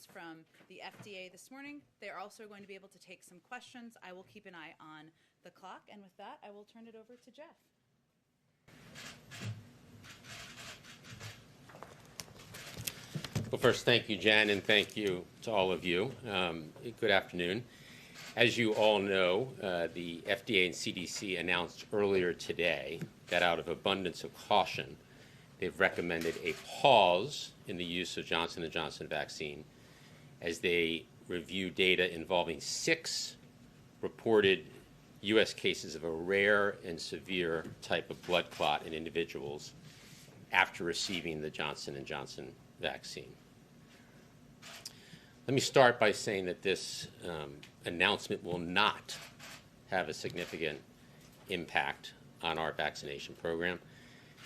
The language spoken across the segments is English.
news from the FDA this morning. They're also going to be able to take some questions. I will keep an eye on the clock, and with that, I will turn it over to Jeff. Well, first, thank you, Jen, and thank you to all of you. Good afternoon. As you all know, the FDA and CDC announced earlier today that out of abundance of caution, they've recommended a pause in the use of Johnson & Johnson vaccine as they review data involving 6 reported U.S. cases of a rare and severe type of blood clot in individuals after receiving the Johnson & Johnson vaccine. Let me start by saying that this announcement will not have a significant impact on our vaccination program.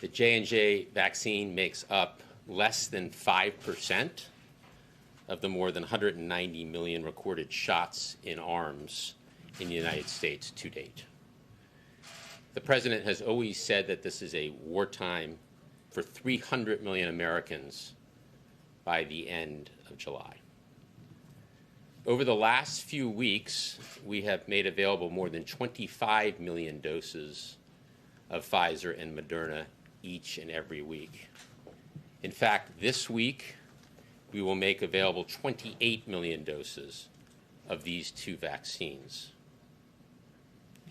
The J&J vaccine makes up less than 5% of the more than 190 million recorded shots in arms in the United States to date. The President has always said that this is a wartime for 300 million Americans by the end of July. Over the last few weeks, we have made available more than 25 million doses of Pfizer and Moderna each and every week. In fact, this week, we will make available 28 million doses of these 2 vaccines.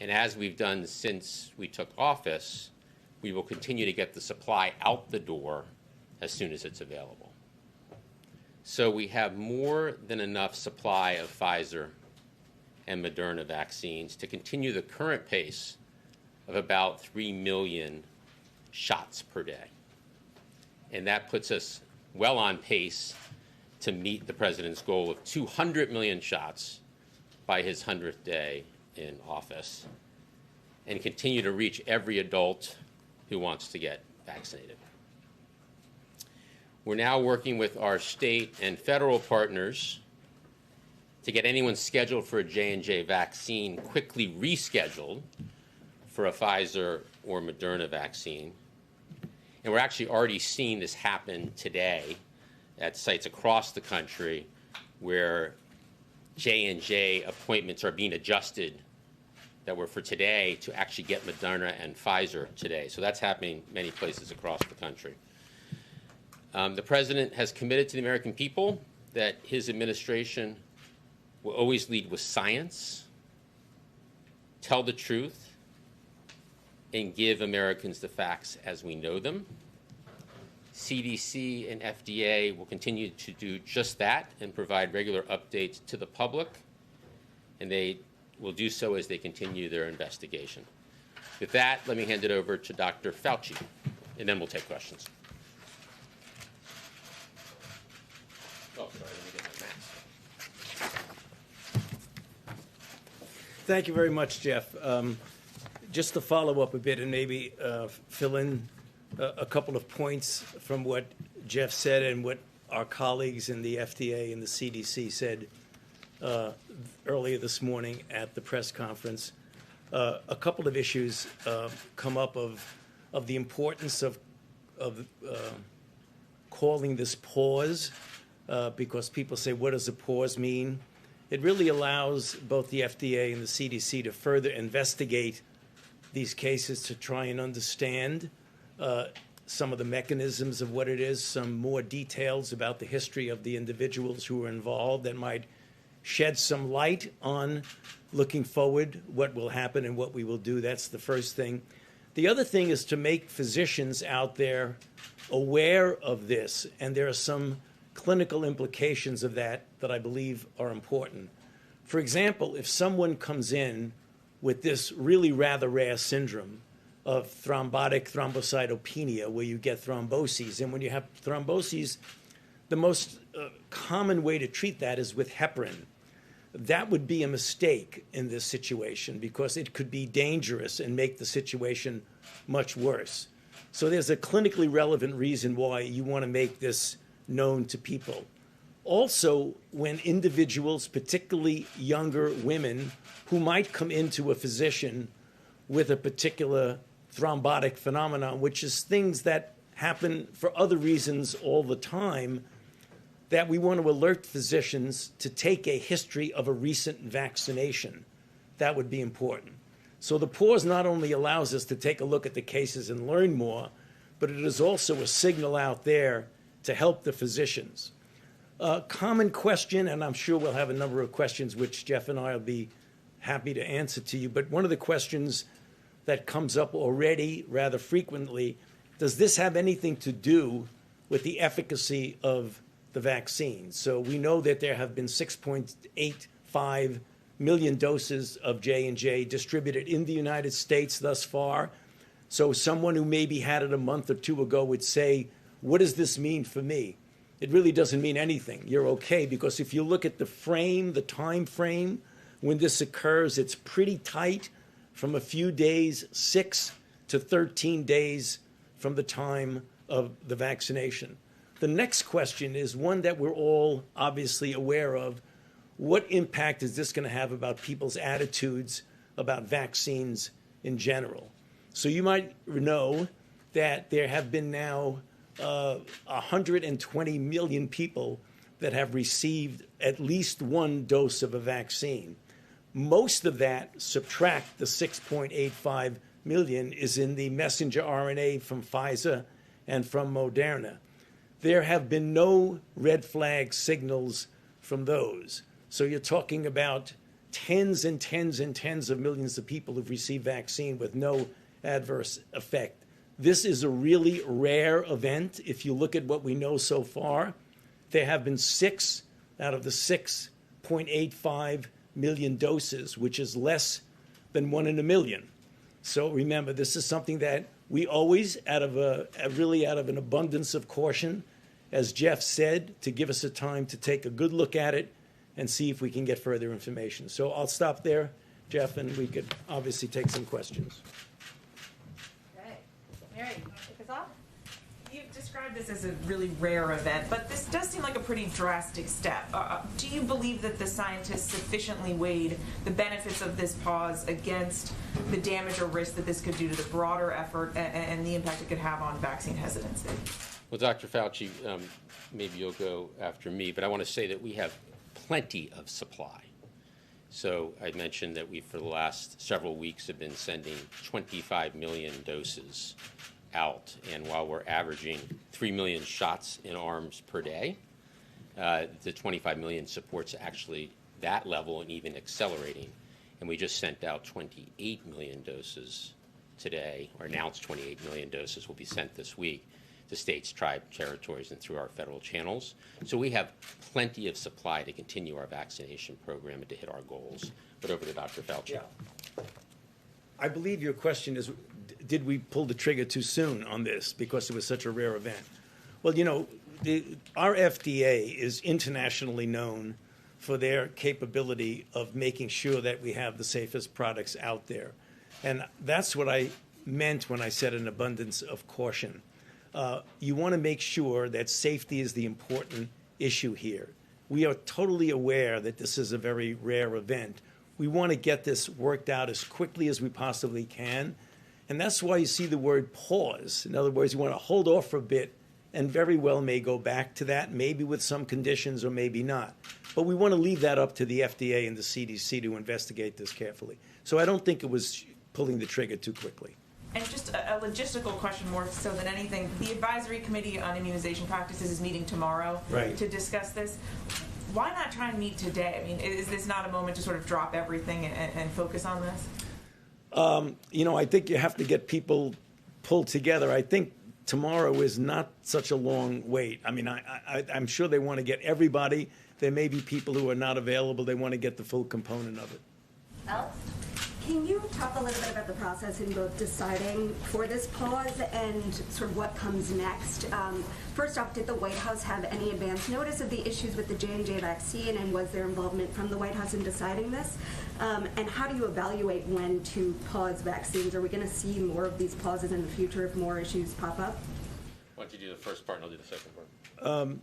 And as we've done since we took office, we will continue to get the supply out the door as soon as it's available. So we have more than enough supply of Pfizer and Moderna vaccines to continue the current pace of about 3 million shots per day. And that puts us well on pace to meet the President's goal of 200 million shots by his 100th day in office and continue to reach every adult who wants to get vaccinated. We're now working with our state and federal partners to get anyone scheduled for a J&J vaccine quickly rescheduled for a Pfizer or Moderna vaccine. And we're actually already seeing this happen today at sites across the country where J&J appointments are being adjusted that were for today to actually get Moderna and Pfizer today. So that's happening many places across the country. The President has committed to the American people that his administration will always lead with science, tell the truth, and give Americans the facts as we know them. CDC and FDA will continue to do just that and provide regular updates to the public, and they will do so as they continue their investigation. With that, let me hand it over to Dr. Fauci, and then we'll take questions. Oh, sorry, let me get my mask. Thank you very much, Jeff. Just to follow up a bit and maybe fill in a couple of points from what Jeff said and what our colleagues in the FDA and the CDC said earlier this morning at the press conference. A couple of issues come up of the importance of calling this pause, because people say, what does a pause mean? It really allows both the FDA and the CDC to further investigate these cases to try and understand some of the mechanisms of what it is, some more details about the history of the individuals who were involved that might shed some light on looking forward, what will happen and what we will do. That's the first thing. The other thing is to make physicians out there aware of this, and there are some clinical implications of that I believe are important. For example, if someone comes in with this really rather rare syndrome of thrombotic thrombocytopenia, where you get thromboses, and when you have thromboses, the most common way to treat that is with heparin. That would be a mistake in this situation because it could be dangerous and make the situation much worse. So there's a clinically relevant reason why you want to make this known to people. Also, when individuals, particularly younger women, who might come into a physician with a particular thrombotic phenomenon, which is things that happen for other reasons all the time, that we want to alert physicians to take a history of a recent vaccination. That would be important. So the pause not only allows us to take a look at the cases and learn more, but it is also a signal out there to help the physicians. Common question, and I'm sure we'll have a number of questions which Jeff and I will be happy to answer to you, but one of the questions that comes up already rather frequently, does this have anything to do with the efficacy of the vaccine? So we know that there have been 6.85 million doses of J&J distributed in the United States thus far. So someone who maybe had it a month or two ago would say, what does this mean for me? It really doesn't mean anything. You're okay, because if you look at the time frame when this occurs, it's pretty tight, from a few days, 6 to 13 days from the time of the vaccination. The next question is one that we're all obviously aware of. What impact is this going to have about people's attitudes about vaccines in general? So you might know that there have been now 120 million people that have received at least one dose of a vaccine. Most of that, subtract the 6.85 million, is in the messenger RNA from Pfizer and from Moderna. There have been no red flag signals from those. So you're talking about tens and tens and tens of millions of people who've received vaccine with no adverse effect. This is a really rare event. If you look at what we know so far, there have been 6 out of the 6.85 million doses, which is less than 1 in a million. So remember, this is something that we always, out of an abundance of caution, as Jeff said, to give us a time to take a good look at it and see if we can get further information. So I'll stop there, Jeff, and we could obviously take some questions. Okay. Mary, you want to kick us off? You've described this as a really rare event, but this does seem like a pretty drastic step. Do you believe that the scientists sufficiently weighed the benefits of this pause against the damage or risk that this could do to the broader effort and the impact it could have on vaccine hesitancy? Well, Dr. Fauci, maybe you'll go after me, but I want to say that we have plenty of supply. So I mentioned that we, for the last several weeks, have been sending 25 million doses out. And while we're averaging 3 million shots in arms per day, the 25 million supports actually that level and even accelerating. And we just sent out 28 million doses today, or announced 28 million doses will be sent this week to states, tribes, territories, and through our federal channels. So we have plenty of supply to continue our vaccination program and to hit our goals. But over to Dr. Fauci. Yeah. I believe your question is, did we pull the trigger too soon on this because it was such a rare event? Well, you know, our FDA is internationally known for their capability of making sure that we have the safest products out there. And that's what I meant when I said an abundance of caution. You want to make sure that safety is the important issue here. We are totally aware that this is a very rare event. We want to get this worked out as quickly as we possibly can. And that's why you see the word pause. In other words, you want to hold off for a bit and very well may go back to that, maybe with some conditions or maybe not. But we want to leave that up to the FDA and the CDC to investigate this carefully. So I don't think it was pulling the trigger too quickly. And just a logistical question more so than anything. The Advisory Committee on Immunization Practices is meeting tomorrow to discuss this. Why not try and meet today? I mean, is this not a moment to sort of drop everything and focus on this? You know, I think you have to get people pulled together. I think tomorrow is not such a long wait. I mean, I'm sure they want to get everybody. There may be people who are not available. They want to get the full component of it. Alex? Can you talk a little bit about the process in both deciding for this pause and sort of what comes next? First off, did the White House have any advance notice of the issues with the J&J vaccine, and was there involvement from the White House in deciding this? And how do you evaluate when to pause vaccines? Are we going to see more of these pauses in the future if more issues pop up? Why don't you do the first part and I'll do the second part?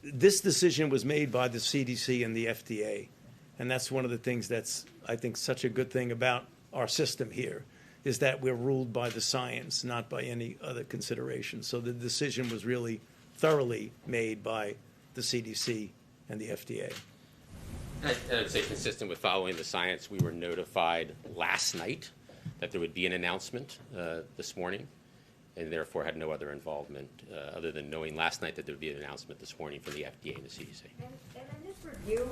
This decision was made by the CDC and the FDA. And that's one of the things that's, I think, such a good thing about our system here, is that we're ruled by the science, not by any other consideration. So the decision was really thoroughly made by the CDC and the FDA. I would say, consistent with following the science, we were notified last night that there would be an announcement this morning, and therefore had no other involvement other than knowing last night that there would be an announcement this morning from the FDA and the CDC. And in this review,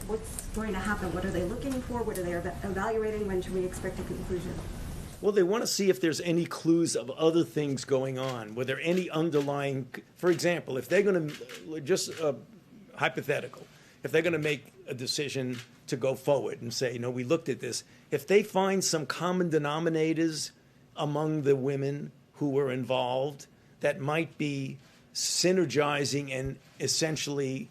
what's going to happen? What are they looking for? What are they evaluating? When should we expect a conclusion? Well, they want to see if there's any clues of other things going on. Were there any underlying, for example, if they're going to, just hypothetical, if they're going to make a decision to go forward and say, we looked at this, if they find some common denominators among the women who were involved that might be synergizing and essentially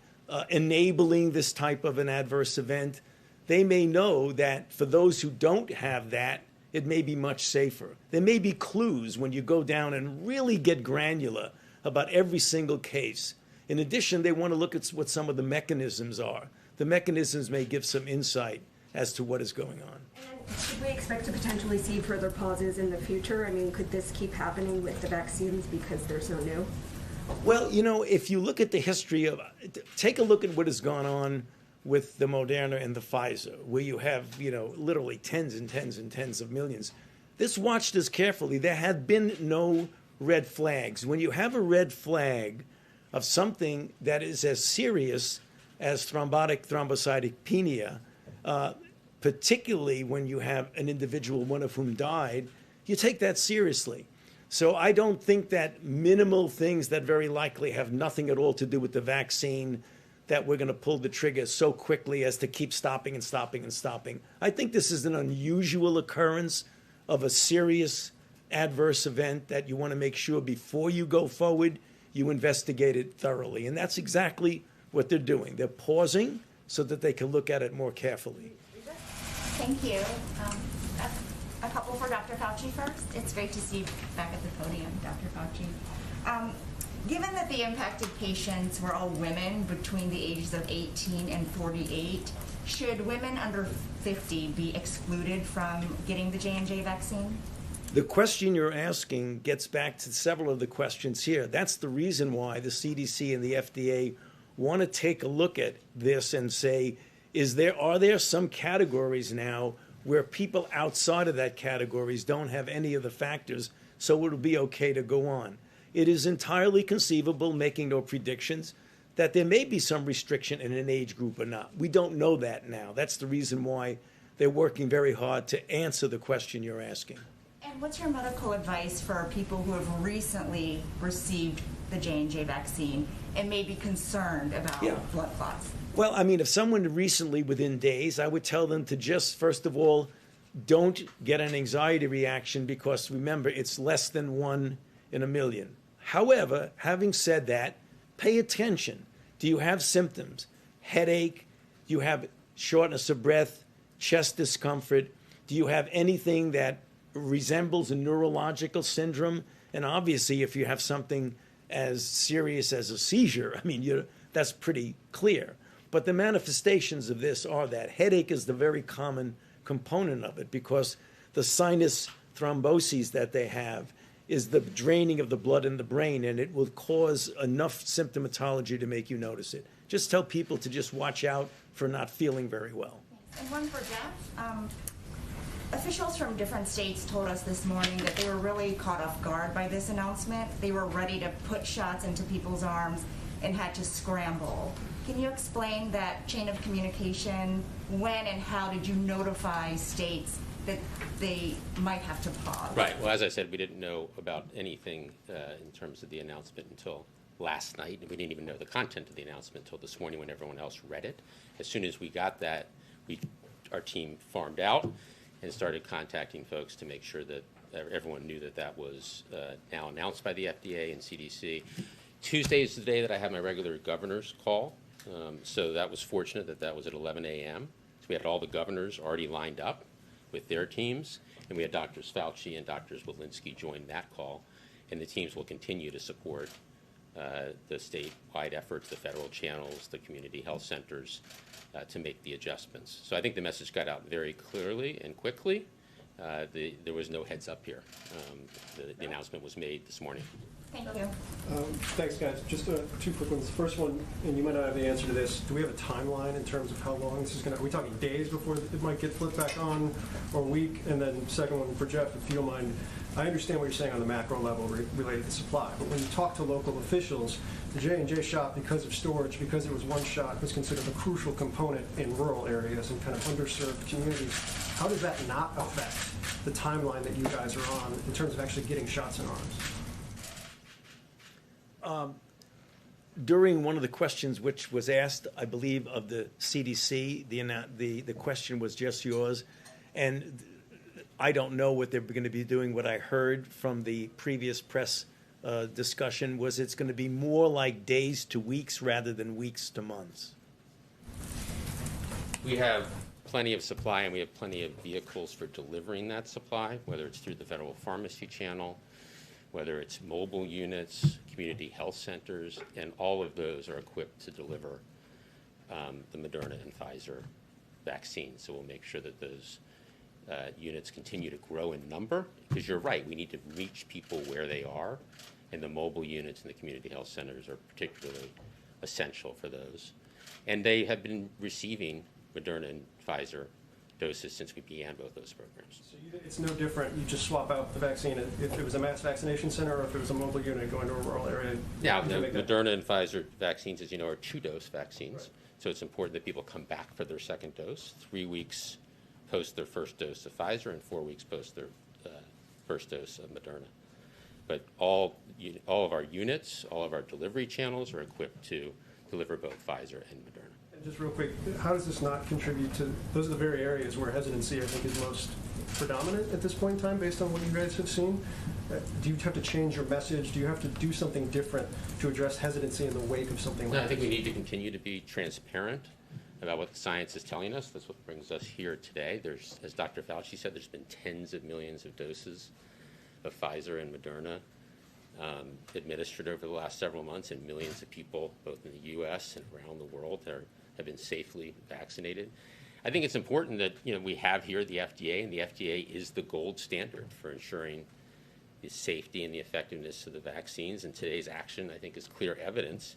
enabling this type of an adverse event, they may know that for those who don't have that, it may be much safer. There may be clues when you go down and really get granular about every single case. In addition, they want to look at what some of the mechanisms are. The mechanisms may give some insight as to what is going on. And should we expect to potentially see further pauses in the future? I mean, could this keep happening with the vaccines because they're so new? Well, if you look at the history of, take a look at what has gone on with the Moderna and the Pfizer, where you have, literally tens and tens and tens of millions. This watched us carefully. There had been no red flags. When you have a red flag of something that is as serious as thrombocytopenia, particularly when you have an individual, one of whom died, you take that seriously. So I don't think that minimal things that very likely have nothing at all to do with the vaccine, that we're going to pull the trigger so quickly as to keep stopping and stopping and stopping. I think this is an unusual occurrence of a serious adverse event that you want to make sure before you go forward, you investigate it thoroughly. And that's exactly what they're doing. They're pausing so that they can look at it more carefully. Thank you. A couple for Dr. Fauci first. It's great to see you back at the podium, Dr. Fauci. Given that the impacted patients were all women between the ages of 18 and 48, should women under 50 be excluded from getting the J&J vaccine? The question you're asking gets back to several of the questions here. That's the reason why the CDC and the FDA want to take a look at this and say, are there some categories now where people outside of that categories don't have any of the factors, so it'll be okay to go on? It is entirely conceivable, making no predictions, that there may be some restriction in an age group or not. We don't know that now. That's the reason why they're working very hard to answer the question you're asking. And what's your medical advice for people who have recently received the J&J vaccine and may be concerned about blood clots? Well, I mean, if someone recently, within days, I would tell them to just, first of all, don't get an anxiety reaction because, remember, it's less than 1 in a million. However, having said that, pay attention. Do you have symptoms? Headache? Do you have shortness of breath? Chest discomfort? Do you have anything that resembles a neurological syndrome? And obviously, if you have something as serious as a seizure, I mean, that's pretty clear. But the manifestations of this are that headache is the very common component of it because the sinus thromboses that they have is the draining of the blood in the brain, and it will cause enough symptomatology to make you notice it. Just tell people to just watch out for not feeling very well. And one for Jeff. Officials from different states told us this morning that they were really caught off guard by this announcement. They were ready to put shots into people's arms and had to scramble. Can you explain that chain of communication? When and how did you notify states that they might have to pause? Right. Well, as I said, we didn't know about anything in terms of the announcement until last night. We didn't even know the content of the announcement until this morning when everyone else read it. As soon as we got that, our team farmed out and started contacting folks to make sure that everyone knew that that was now announced by the FDA and CDC. Tuesday is the day that I have my regular governor's call. So that was fortunate that that was at 11 a.m. So we had all the governors already lined up with their teams, and we had Drs. Fauci and Drs. Walensky join that call. And the teams will continue to support the statewide efforts, the federal channels, the community health centers to make the adjustments. So I think the message got out very clearly and quickly. There was no heads up here. The announcement was made this morning. Thank you. Thanks, guys. Just two quick ones. The first one, and you might not have the answer to this, do we have a timeline in terms of how long this is going to, are we talking days before it might get flipped back on, or a week? And then second one for Jeff, if you don't mind, I understand what you're saying on the macro level related to supply, but when you talk to local officials, the J&J shot, because of storage, because it was one shot, was considered a crucial component in rural areas and kind of underserved communities. How does that not affect the timeline that you guys are on in terms of actually getting shots in arms? During one of the questions which was asked, I believe, of the CDC, the question was just yours, and I don't know what they're going to be doing. What I heard from the previous press discussion was it's going to be more like days to weeks rather than weeks to months. We have plenty of supply, and we have plenty of vehicles for delivering that supply, whether it's through the federal pharmacy channel, whether it's mobile units, community health centers, and all of those are equipped to deliver the Moderna and Pfizer vaccines. So we'll make sure that those units continue to grow in number, because you're right, we need to reach people where they are, and the mobile units and the community health centers are particularly essential for those. And they have been receiving Moderna and Pfizer doses since we began both those programs. So it's no different. You just swap out the vaccine if it was a mass vaccination center or if it was a mobile unit going to a rural area. Now, the Moderna and Pfizer vaccines, as you know, are 2-dose vaccines. Right. So it's important that people come back for their second dose, 3 weeks post their first dose of Pfizer and 4 weeks post their first dose of Moderna. But all of our units, all of our delivery channels are equipped to deliver both Pfizer and Moderna. Just real quick, how does this not contribute to, those are the very areas where hesitancy, I think, is most predominant at this point in time, based on what you guys have seen? Do you have to change your message? Do you have to do something different to address hesitancy in the wake of something like No, this? I think we need to continue to be transparent about what the science is telling us. That's what brings us here today. There's, as Dr. Fauci said, there's been tens of millions of doses of Pfizer and Moderna administered over the last several months, and millions of people, both in the U.S. and around the world, have been safely vaccinated. I think it's important that we have here the FDA, and the FDA is the gold standard for ensuring the safety and the effectiveness of the vaccines. And today's action, I think, is clear evidence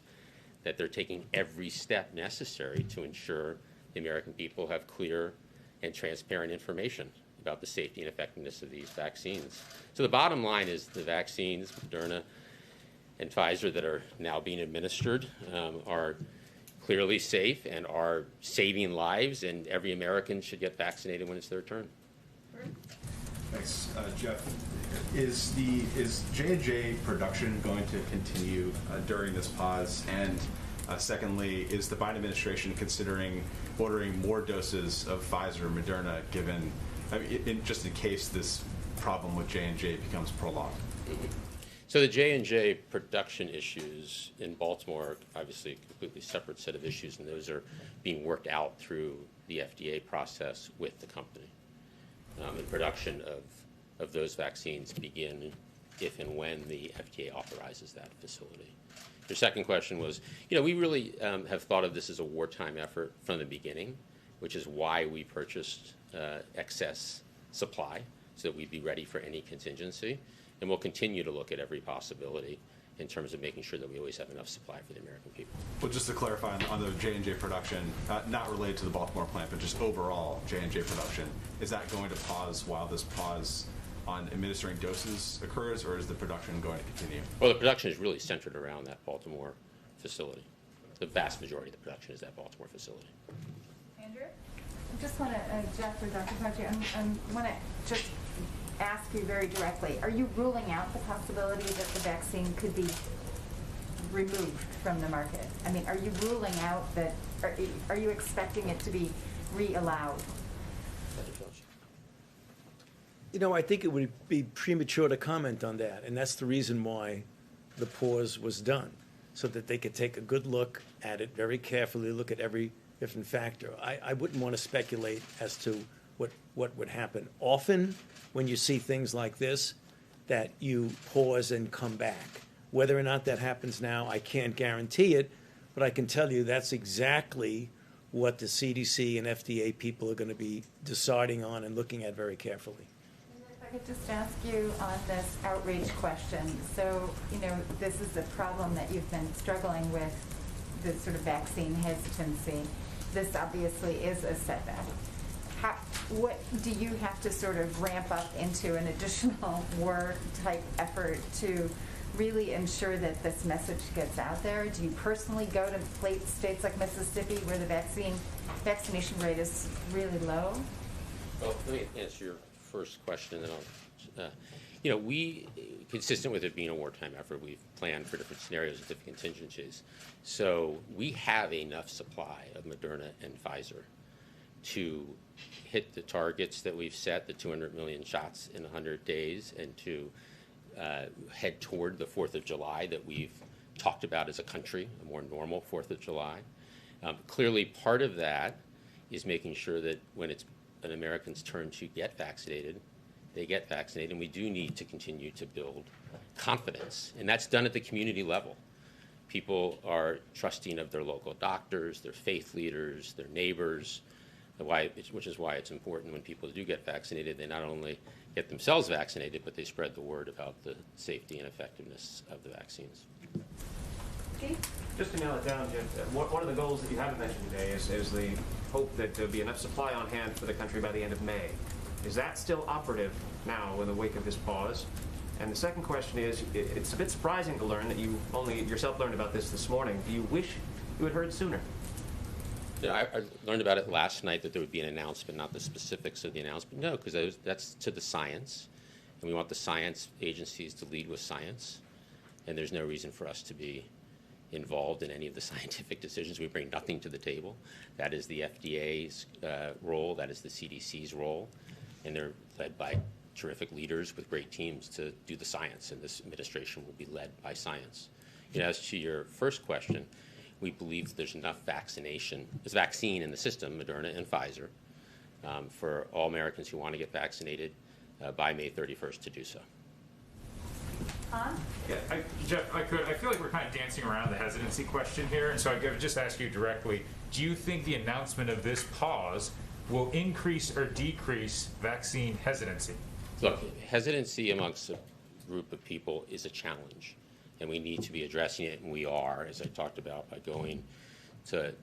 that they're taking every step necessary to ensure the American people have clear and transparent information about the safety and effectiveness of these vaccines. So the bottom line is the vaccines, Moderna and Pfizer, that are now being administered are clearly safe and are saving lives, and every American should get vaccinated when it's their turn. Thanks, Jeff. Is J&J production going to continue during this pause? And secondly, is the Biden administration considering ordering more doses of Pfizer or Moderna, given, just in case this problem with J&J becomes prolonged? Mm-hmm. So the J&J production issues in Baltimore are obviously a completely separate set of issues, and those are being worked out through the FDA process with the company. And production of those vaccines begin if and when the FDA authorizes that facility. Your second question was, we really have thought of this as a wartime effort from the beginning, which is why we purchased excess supply, so that we'd be ready for any contingency. And we'll continue to look at every possibility in terms of making sure that we always have enough supply for the American people. Well, just to clarify on the J&J production, not related to the Baltimore plant, but just overall J&J production, is that going to pause while this pause on administering doses occurs, or is the production going to continue? Well, the production is really centered around that Baltimore facility. The vast majority of the production is that Baltimore facility. Andrew? I just want to, Jeff or Dr. Fauci, I want to just ask you very directly, are you ruling out the possibility that the vaccine could be removed from the market? I mean, are you ruling out that, are you expecting it to be re-allowed? I think it would be premature to comment on that, and that's the reason why the pause was done, so that they could take a good look at it very carefully, look at every different factor. I wouldn't want to speculate as to what would happen. Often, when you see things like this, that you pause and come back. Whether or not that happens now, I can't guarantee it, but I can tell you that's exactly what the CDC and FDA people are going to be deciding on and looking at very carefully. And if I could just ask you on this outreach question. So, this is the problem that you've been struggling with, the sort of vaccine hesitancy. This obviously is a setback. What do you have to sort of ramp up into an additional war type effort to really ensure that this message gets out there? Do you personally go to states like Mississippi where the vaccination rate is really low? Well, let me answer your first question, and then we, consistent with it being a wartime effort, we've planned for different scenarios and different contingencies. So we have enough supply of Moderna and Pfizer to hit the targets that we've set, the 200 million shots in 100 days, and to head toward the 4th of July that we've talked about as a country, a more normal 4th of July. Clearly, part of that is making sure that when it's an American's turn to get vaccinated, they get vaccinated, and we do need to continue to build confidence, and that's done at the community level. People are trusting of their local doctors, their faith leaders, their neighbors, which is why it's important when people do get vaccinated, they not only get themselves vaccinated, but they spread the word about the safety and effectiveness of the vaccines. Steve? Just to nail it down, Jen, one of the goals that you haven't mentioned today is the hope that there'll be enough supply on hand for the country by the end of May. Is that still operative now in the wake of this pause? And the second question is, it's a bit surprising to learn that you only yourself learned about this morning. Do you wish you had heard sooner? I learned about it last night, that there would be an announcement, not the specifics of the announcement. No, because that's to the science, and we want the science agencies to lead with science, and there's no reason for us to be involved in any of the scientific decisions. We bring nothing to the table. That is the FDA's role, that is the CDC's role, and they're led by terrific leaders with great teams to do the science, and this administration will be led by science. As to your first question, we believe there's enough vaccine in the system, Moderna and Pfizer, for all Americans who want to get vaccinated by May 31st to do so. Yeah, Jeff, I feel like we're kind of dancing around the hesitancy question here, and so I would just ask you directly, do you think the announcement of this pause will increase or decrease vaccine hesitancy? Look, hesitancy amongst a group of people is a challenge, and we need to be addressing it, and we are, as I talked about, by going to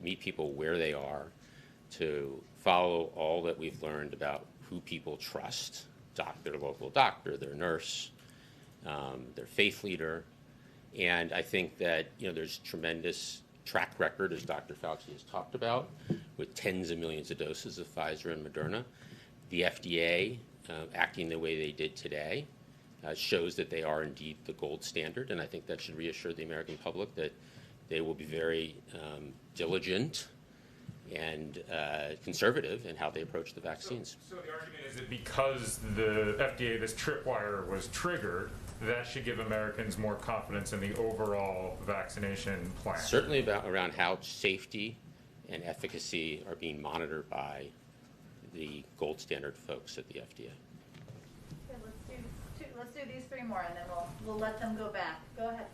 meet people where they are, to follow all that we've learned about who people trust, their local doctor, their nurse, their faith leader. And I think that there's tremendous track record, as Dr. Fauci has talked about, with tens of millions of doses of Pfizer and Moderna. The FDA, acting the way they did today, shows that they are indeed the gold standard, and I think that should reassure the American public that they will be very diligent and conservative in how they approach the vaccines. So the argument is that because the FDA, this tripwire was triggered, that should give Americans more confidence in the overall vaccination plan. Certainly around how safety and efficacy are being monitored by the gold standard folks at the FDA. Let's do these three more, and then we'll let them go back. Go ahead.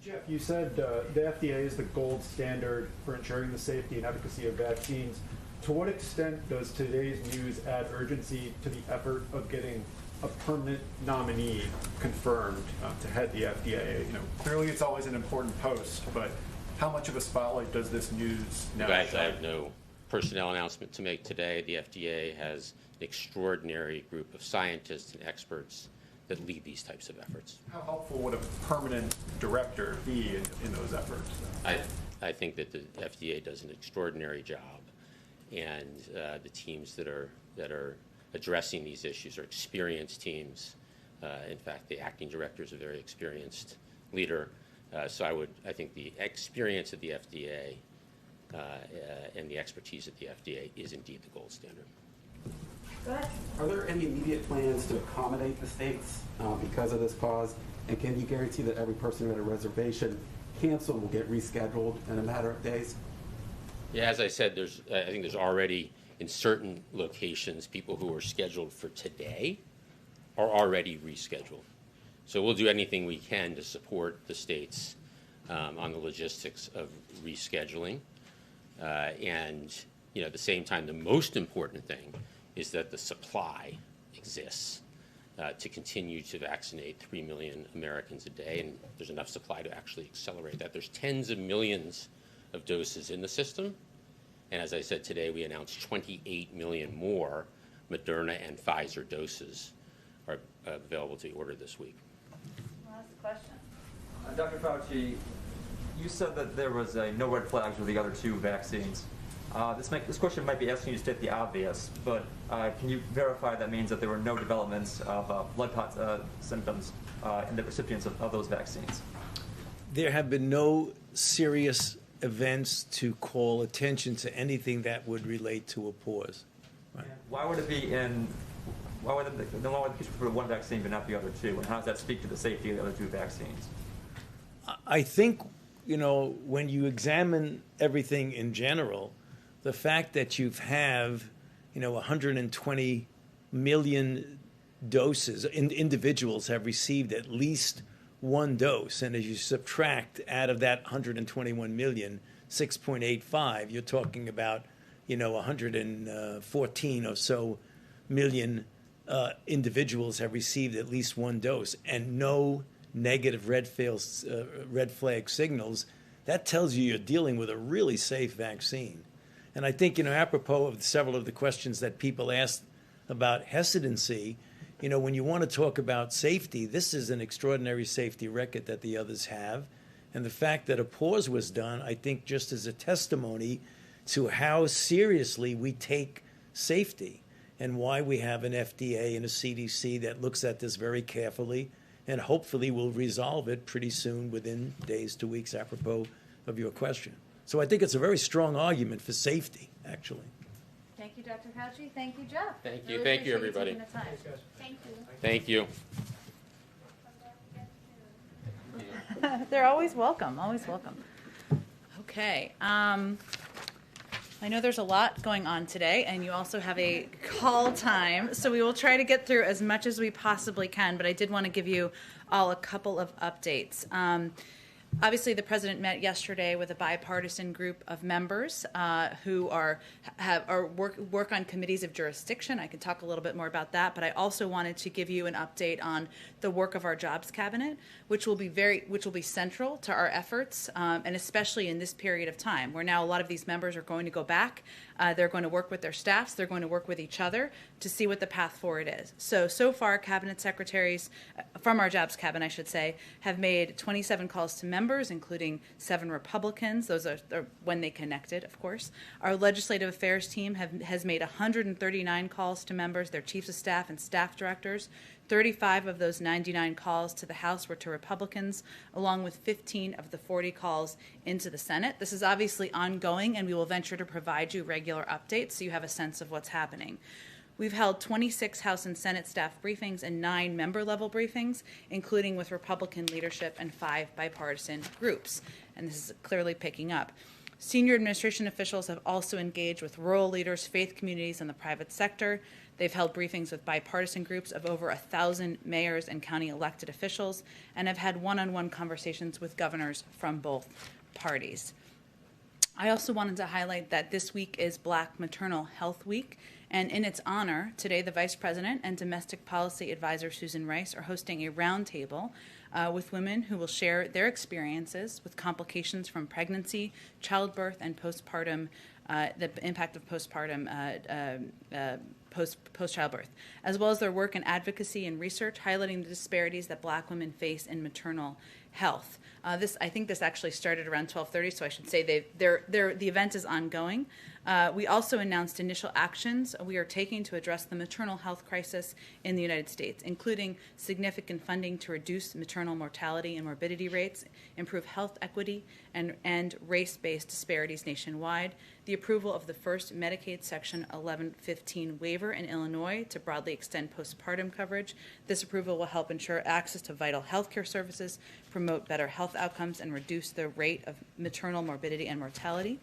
Jeff, you said the FDA is the gold standard for ensuring the safety and efficacy of vaccines. To what extent does today's news add urgency to the effort of getting a permanent nominee confirmed to head the FDA? Clearly it's always an important post, but how much of a spotlight does this news now Guys, shine? I have no personnel announcement to make today. The FDA has an extraordinary group of scientists and experts that lead these types of efforts. How helpful would a permanent director be in those efforts? I think that the FDA does an extraordinary job, and the teams that are addressing these issues are experienced teams. In fact, the acting director is a very experienced leader. So I think the experience of the FDA and the expertise at the FDA is indeed the gold standard. Go ahead. Are there any immediate plans to accommodate the states because of this pause? And can you guarantee that every person who had a reservation canceled will get rescheduled in a matter of days? Yeah, as I said, I think there's already, in certain locations, people who are scheduled for today are already rescheduled. So we'll do anything we can to support the states on the logistics of rescheduling. And at the same time, the most important thing is that the supply exists to continue to vaccinate 3 million Americans a day, and there's enough supply to actually accelerate that. There's tens of millions of doses in the system, and as I said today, we announced 28 million more Moderna and Pfizer doses are available to be ordered this week. Last question. Dr. Fauci, you said that there was no red flags with the other two vaccines. This question might be asking you to state the obvious, but can you verify that means that there were no developments of blood clot symptoms in the recipients of those vaccines? There have been no serious events to call attention to anything that would relate to a pause. Right. Why would it be in? Why would the case for one vaccine but not the other two? And how does that speak to the safety of the other two vaccines? I think, when you examine everything in general, the fact that you have, 120 million doses, individuals have received at least one dose, and as you subtract out of that 121 million, 6.85, you're talking about, 114 or so million individuals have received at least one dose, and no negative red flag signals. That tells you you're dealing with a really safe vaccine. And I think, apropos of several of the questions that people asked about hesitancy, when you want to talk about safety, this is an extraordinary safety record that the others have. And the fact that a pause was done, I think, just as a testimony to how seriously we take safety and why we have an FDA and a CDC that looks at this very carefully and hopefully will resolve it pretty soon, within days to weeks, apropos of your question. So I think it's a very strong argument for safety, actually. Thank you, Dr. Fauci. Thank you, Jeff. Thank you. Really Thank you, appreciate everybody. taking the time. Thank you. Thank you. They're always welcome, always welcome. Okay. I know there's a lot going on today, and you also have a call time, so we will try to get through as much as we possibly can, but I did want to give you all a couple of updates. Obviously, the president met yesterday with a bipartisan group of members who work on committees of jurisdiction. I can talk a little bit more about that, but I also wanted to give you an update on the work of our jobs cabinet, which will be central to our efforts, and especially in this period of time, where now a lot of these members are going to go back. They're going to work with their staffs. They're going to work with each other to see what the path forward is. So far, cabinet secretaries from our jobs cabinet, I should say, have made 27 calls to members, including 7 Republicans. Those are when they connected, of course. Our legislative affairs team has made 139 calls to members, their chiefs of staff and staff directors. 35 of those 99 calls to the House were to Republicans, along with 15 of the 40 calls into the Senate. This is obviously ongoing, and we will venture to provide you regular updates so you have a sense of what's happening. We've held 26 House and Senate staff briefings and 9 member-level briefings, including with Republican leadership and 5 bipartisan groups, and this is clearly picking up. Senior administration officials have also engaged with rural leaders, faith communities, and the private sector. They've held briefings with bipartisan groups of over 1,000 mayors and county elected officials, and have had one-on-one conversations with governors from both parties. I also wanted to highlight that this week is Black Maternal Health Week, and in its honor, today the Vice President and Domestic Policy Advisor Susan Rice are hosting a roundtable with women who will share their experiences with complications from pregnancy, childbirth, and postpartum, the impact of postpartum post-childbirth, as well as their work in advocacy and research, highlighting the disparities that Black women face in maternal health. I think this actually started around 12:30, so I should say the event is ongoing. We also announced initial actions we are taking to address the maternal health crisis in the United States, including significant funding to reduce maternal mortality and morbidity rates, improve health equity, and race-based disparities nationwide, the approval of the first Medicaid Section 1115 waiver in Illinois to broadly extend postpartum coverage. This approval will help ensure access to vital health care services, promote better health outcomes, and reduce the rate of maternal morbidity and mortality.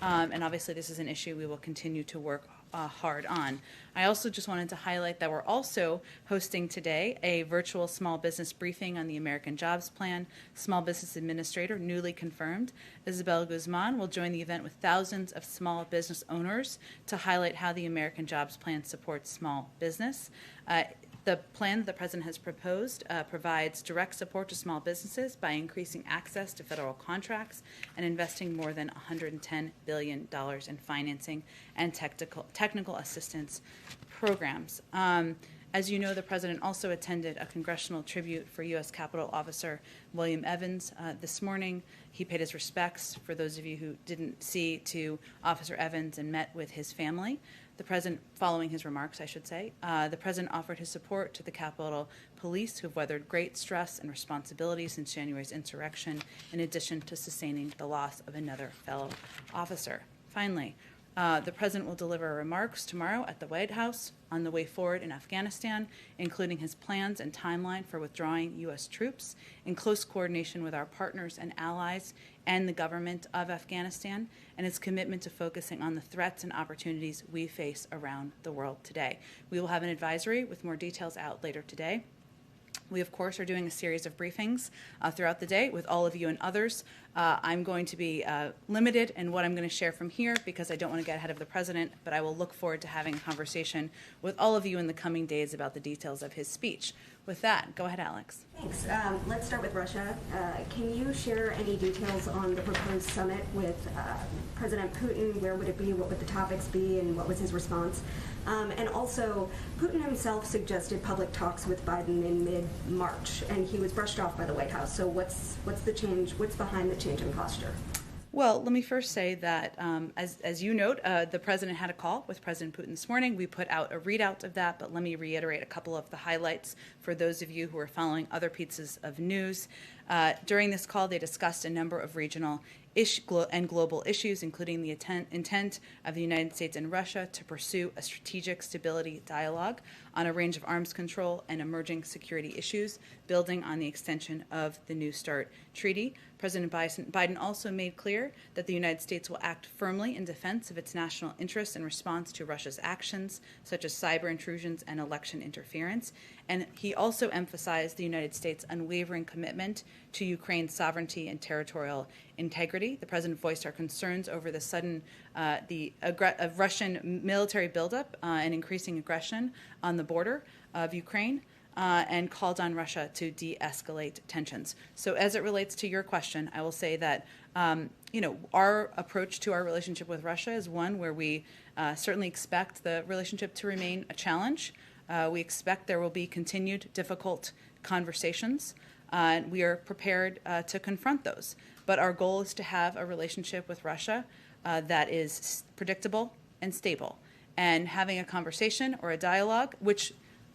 And obviously, this is an issue we will continue to work hard on. I also just wanted to highlight that we're also hosting today a virtual small business briefing on the American Jobs Plan. Small Business Administrator, newly confirmed, Isabel Guzman, will join the event with thousands of small business owners to highlight how the American Jobs Plan supports small business. The plan that the President has proposed provides direct support to small businesses by increasing access to federal contracts and investing more than $110 billion in financing and technical assistance programs. As you know, the President also attended a congressional tribute for U.S. Capitol Officer William Evans this morning. He paid his respects, for those of you who didn't see, to Officer Evans and met with his family. The President, following his remarks, I should say, the President offered his support to the Capitol Police, who have weathered great stress and responsibility since January's insurrection, in addition to sustaining the loss of another fellow officer. Finally, the President will deliver remarks tomorrow at the White House on the way forward in Afghanistan, including his plans and timeline for withdrawing U.S. troops in close coordination with our partners and allies and the government of Afghanistan, and its commitment to focusing on the threats and opportunities we face around the world today. We will have an advisory with more details out later today. We, of course, are doing a series of briefings throughout the day with all of you and others. I'm going to be limited in what I'm going to share from here because I don't want to get ahead of the President, but I will look forward to having a conversation with all of you in the coming days about the details of his speech. With that, go ahead, Alex. Thanks. Let's start with Russia. Can you share any details on the proposed summit with President Putin? Where would it be? What would the topics be? And what was his response? And also, Putin himself suggested public talks with Biden in mid-March, and he was brushed off by the White House. So what's the change? What's behind the change in posture? Well, let me first say that, as you note, the President had a call with President Putin this morning. We put out a readout of that, but let me reiterate a couple of the highlights for those of you who are following other pieces of news. During this call, they discussed a number of regional and global issues, including the intent of the United States and Russia to pursue a strategic stability dialogue on a range of arms control and emerging security issues, building on the extension of the New START treaty. President Biden also made clear that the United States will act firmly in defense of its national interests in response to Russia's actions, such as cyber intrusions and election interference. And he also emphasized the United States' unwavering commitment to Ukraine's sovereignty and territorial integrity. The President voiced our concerns over the sudden Russian military buildup and increasing aggression on the border of Ukraine, and called on Russia to de-escalate tensions. So as it relates to your question, I will say that our approach to our relationship with Russia is one where we certainly expect the relationship to remain a challenge. We expect there will be continued difficult conversations, and we are prepared to confront those. But our goal is to have a relationship with Russia that is predictable and stable. And having a conversation or a dialogue, which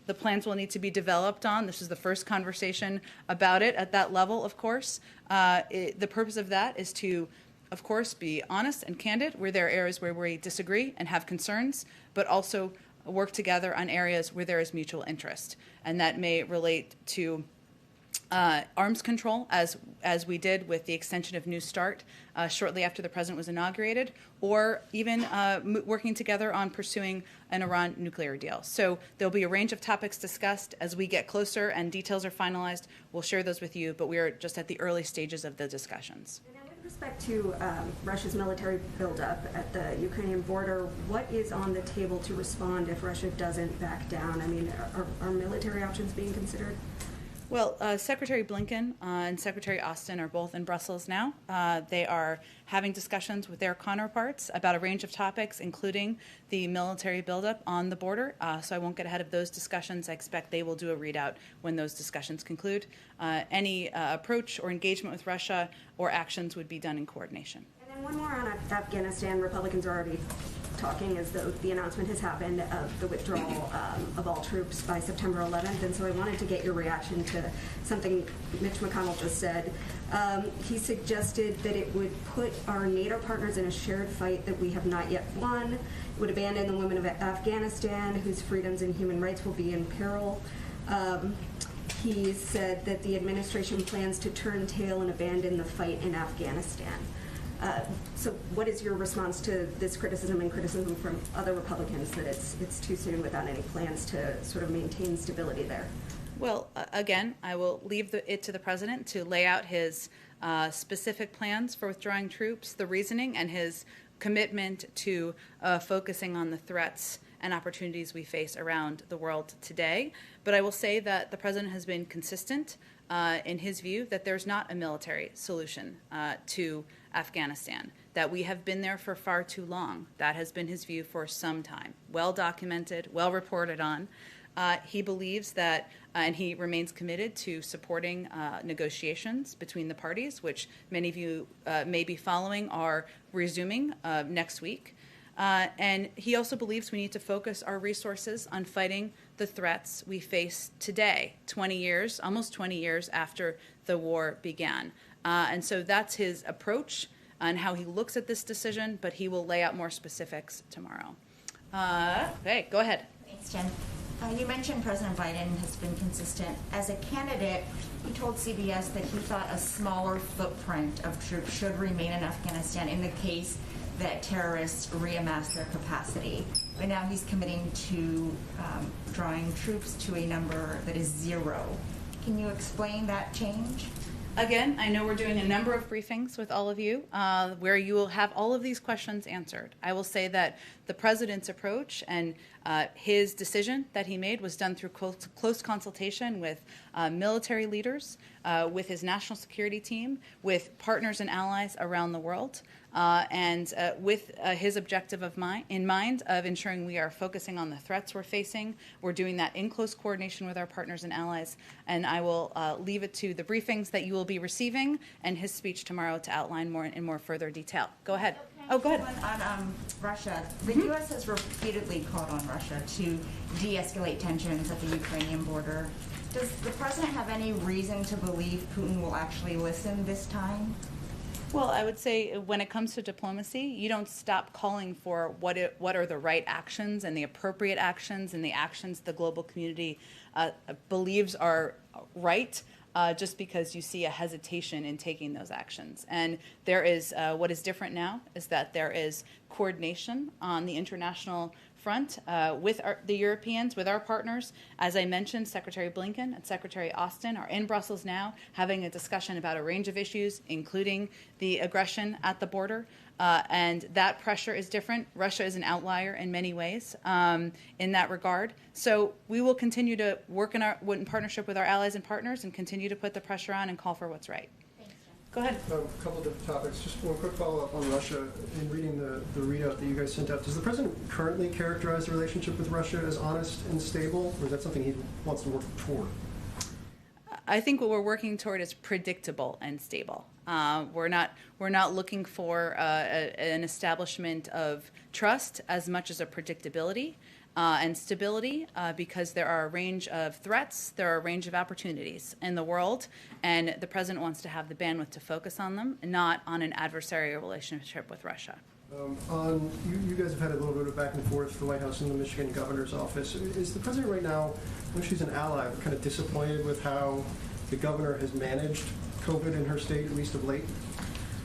the plans will need to be developed on. This is the first conversation about it at that level, of course. The purpose of that is to, of course, be honest and candid where there are areas where we disagree and have concerns, but also work together on areas where there is mutual interest. And that may relate to arms control, as we did with the extension of New START shortly after the President was inaugurated, or even working together on pursuing an Iran nuclear deal. So there'll be a range of topics discussed. As we get closer and details are finalized, we'll share those with you, but we are just at the early stages of the discussions. And with respect to Russia's military buildup at the Ukrainian border, what is on the table to respond if Russia doesn't back down? I mean, are military options being considered? Well, Secretary Blinken and Secretary Austin are both in Brussels now. They are having discussions with their counterparts about a range of topics, including the military buildup on the border. So I won't get ahead of those discussions. I expect they will do a readout when those discussions conclude. Any approach or engagement with Russia or actions would be done in coordination. And then one more on Afghanistan. Republicans are already talking as though the announcement has happened of the withdrawal of all troops by September 11th. And so I wanted to get your reaction to something Mitch McConnell just said. He suggested that it would put our NATO partners in a shared fight that we have not yet won. It would abandon the women of Afghanistan, whose freedoms and human rights will be in peril. He said that the administration plans to turn tail and abandon the fight in Afghanistan. So what is your response to this criticism and criticism from other Republicans that it's too soon without any plans to sort of maintain stability there? Well, again, I will leave it to the president to lay out his specific plans for withdrawing troops, the reasoning, and his commitment to focusing on the threats and opportunities we face around the world today. But I will say that the president has been consistent in his view that there's not a military solution to Afghanistan, that we have been there for far too long. That has been his view for some time, well documented, well reported on. He believes that, and he remains committed to supporting negotiations between the parties, which many of you may be following, are resuming next week. And he also believes we need to focus our resources on fighting the threats we face today, 20 years, almost 20 years after the war began. And so that's his approach and how he looks at this decision, but he will lay out more specifics tomorrow. Okay, go ahead. Thanks, Jen. You mentioned President Biden has been consistent. As a candidate, he told CBS that he thought a smaller footprint of troops should remain in Afghanistan in the case that terrorists reamass their capacity. But now he's committing to drawing troops to a number that is 0. Can you explain that change? Again, I know we're doing a number of briefings with all of you where you will have all of these questions answered. I will say that the president's approach and his decision that he made was done through close consultation with military leaders, with his national security team, with partners and allies around the world, and with his objective in mind of ensuring we are focusing on the threats we're facing. We're doing that in close coordination with our partners and allies, and I will leave it to the briefings that you will be receiving and his speech tomorrow to outline more in more further detail. Go ahead. Oh, go ahead. On Russia, the U.S. has repeatedly called on Russia to de-escalate tensions at the Ukrainian border. Does the president have any reason to believe Putin will actually listen this time? Well, I would say when it comes to diplomacy, you don't stop calling for what are the right actions and the appropriate actions and the actions the global community believes are right. Just because you see a hesitation in taking those actions. And there is, what is different now is that there is coordination on the international front with the Europeans, with our partners. As I mentioned, Secretary Blinken and Secretary Austin are in Brussels now having a discussion about a range of issues, including the aggression at the border. And that pressure is different. Russia is an outlier in many ways in that regard. So we will continue to work in partnership with our allies and partners and continue to put the pressure on and call for what's right. Thanks, Jen. Go ahead. A couple of different topics. Just one quick follow-up on Russia. In reading the readout that you guys sent out, does the president currently characterize the relationship with Russia as honest and stable, or is that something he wants to work toward? I think what we're working toward is predictable and stable. We're not looking for an establishment of trust as much as a predictability and stability because there are a range of threats, there are a range of opportunities in the world, and the president wants to have the bandwidth to focus on them, not on an adversarial relationship with Russia. You guys have had a little bit of back and forth, the White House and the Michigan governor's office. Is the president right now, when she's an ally, kind of disappointed with how the governor has managed COVID in her state, at least of late?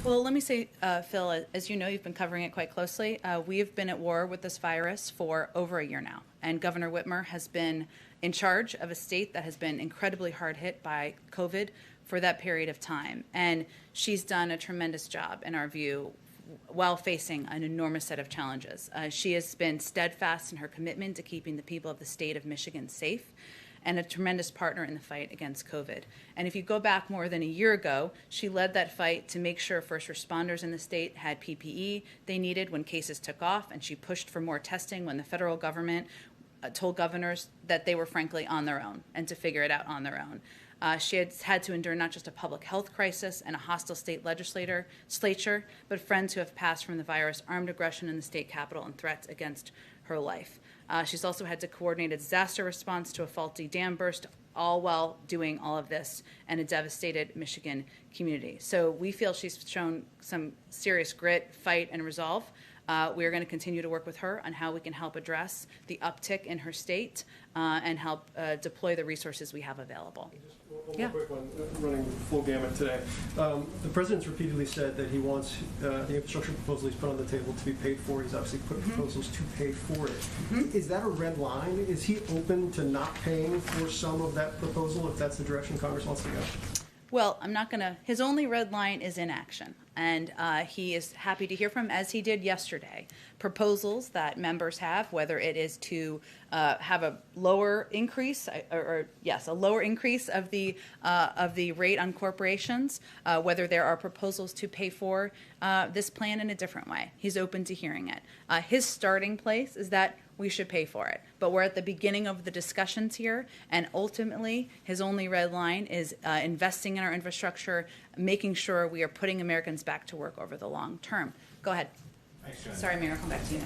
Well, let me say, Phil, as you know, you've been covering it quite closely. We have been at war with this virus for over a year now, and Governor Whitmer has been in charge of a state that has been incredibly hard hit by COVID for that period of time. And she's done a tremendous job, in our view, while facing an enormous set of challenges. She has been steadfast in her commitment to keeping the people of the state of Michigan safe and a tremendous partner in the fight against COVID. And if you go back more than a year ago, she led that fight to make sure first responders in the state had PPE they needed when cases took off, and she pushed for more testing when the federal government told governors that they were frankly on their own and to figure it out on their own. She had to endure not just a public health crisis and a hostile state legislature, but friends who have passed from the virus, armed aggression in the state capitol, and threats against her life. She's also had to coordinate a disaster response to a faulty dam burst, all while doing all of this in a devastated Michigan community. So we feel she's shown some serious grit, fight, and resolve. We are going to continue to work with her on how we can help address the uptick in her state and help deploy the resources we have available. Just One Yeah. more quick one, running the full gamut today. The president's repeatedly said that he wants the infrastructure proposal he's put on the table to be paid for. He's obviously put proposals to pay for it. Is that a red line? Is he open to not paying for some of that proposal if that's the direction Congress wants to go? Well, I'm not going to, his only red line is inaction. And he is happy to hear from, as he did yesterday, proposals that members have, whether it is to have a lower increase, a lower increase of the rate on corporations, whether there are proposals to pay for this plan in a different way. He's open to hearing it. His starting place is that we should pay for it. But we're at the beginning of the discussions here, and ultimately, his only red line is investing in our infrastructure, making sure we are putting Americans back to work over the long term. Go ahead. Thanks, Jen. Sorry, Mayor, I'll come back to you.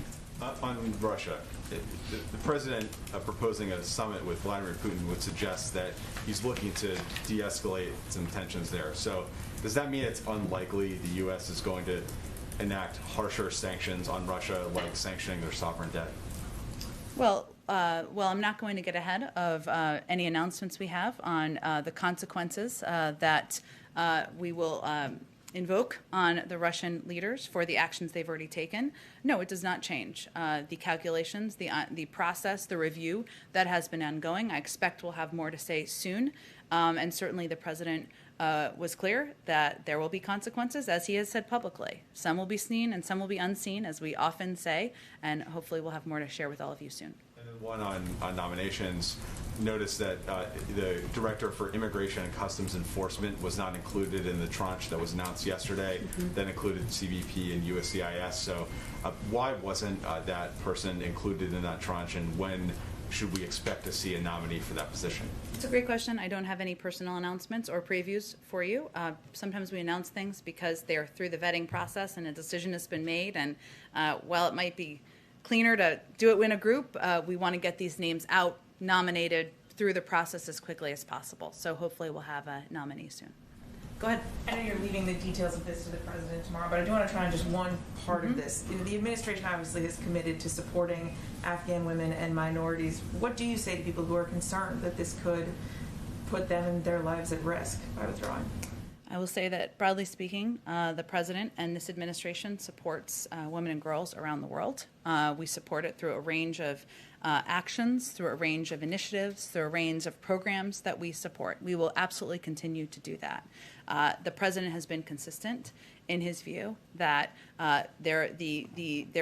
On Russia, the president proposing a summit with Vladimir Putin would suggest that he's looking to de-escalate some tensions there. So does that mean it's unlikely the U.S. is going to enact harsher sanctions on Russia, like sanctioning their sovereign debt? Well, I'm not going to get ahead of any announcements we have on the consequences that we will invoke on the Russian leaders for the actions they've already taken. No, it does not change. The calculations, the process, the review that has been ongoing. I expect we'll have more to say soon. And certainly the president was clear that there will be consequences, as he has said publicly. Some will be seen and some will be unseen, as we often say, and hopefully we'll have more to share with all of you soon. And then one on nominations. Noticed that the Director for Immigration and Customs Enforcement was not included in the tranche that was announced yesterday. That included CBP and USCIS. So why wasn't that person included in that tranche, and when should we expect to see a nominee for that position? It's a great question. I don't have any personal announcements or previews for you. Sometimes we announce things because they're through the vetting process and a decision has been made. And while it might be cleaner to do it in a group, we want to get these names out, nominated through the process as quickly as possible. So hopefully we'll have a nominee soon. Go ahead. I know you're leaving the details of this to the president tomorrow, but I do want to try on just one part of this. You know, the administration obviously is committed to supporting Afghan women and minorities. What do you say to people who are concerned that this could put them and their lives at risk by withdrawing? I will say that, broadly speaking, the president and this administration supports women and girls around the world. We support it through a range of actions, through a range of initiatives, through a range of programs that we support. We will absolutely continue to do that. The president has been consistent in his view that there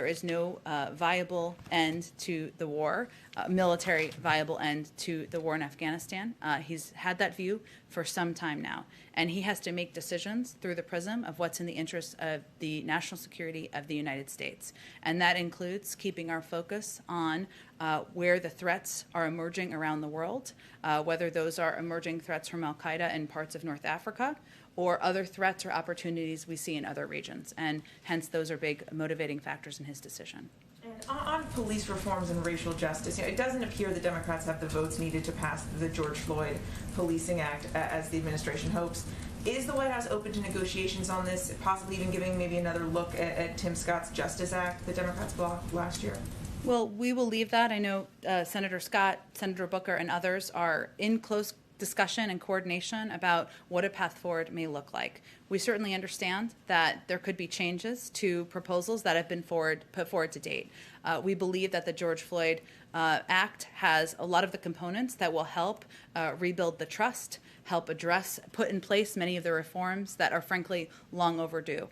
is no viable end to the war, military viable end to the war in Afghanistan. He's had that view for some time now, and he has to make decisions through the prism of what's in the interest of the national security of the United States, and that includes keeping our focus on where the threats are emerging around the world, whether those are emerging threats from al-Qaeda in parts of North Africa, or other threats or opportunities we see in other regions. And hence, those are big motivating factors in his decision. And on police reforms and racial justice, you know, it doesn't appear the Democrats have the votes needed to pass the George Floyd Policing Act as the administration hopes. Is the White House open to negotiations on this, possibly even giving maybe another look at Tim Scott's Justice Act the Democrats blocked last year? Well, we will leave that. I know Senator Scott, Senator Booker, and others are in close discussion and coordination about what a path forward may look like. We certainly understand that there could be changes to proposals that have been put forward to date. We believe that the George Floyd Act has a lot of the components that will help rebuild the trust, help put in place many of the reforms that are frankly long overdue.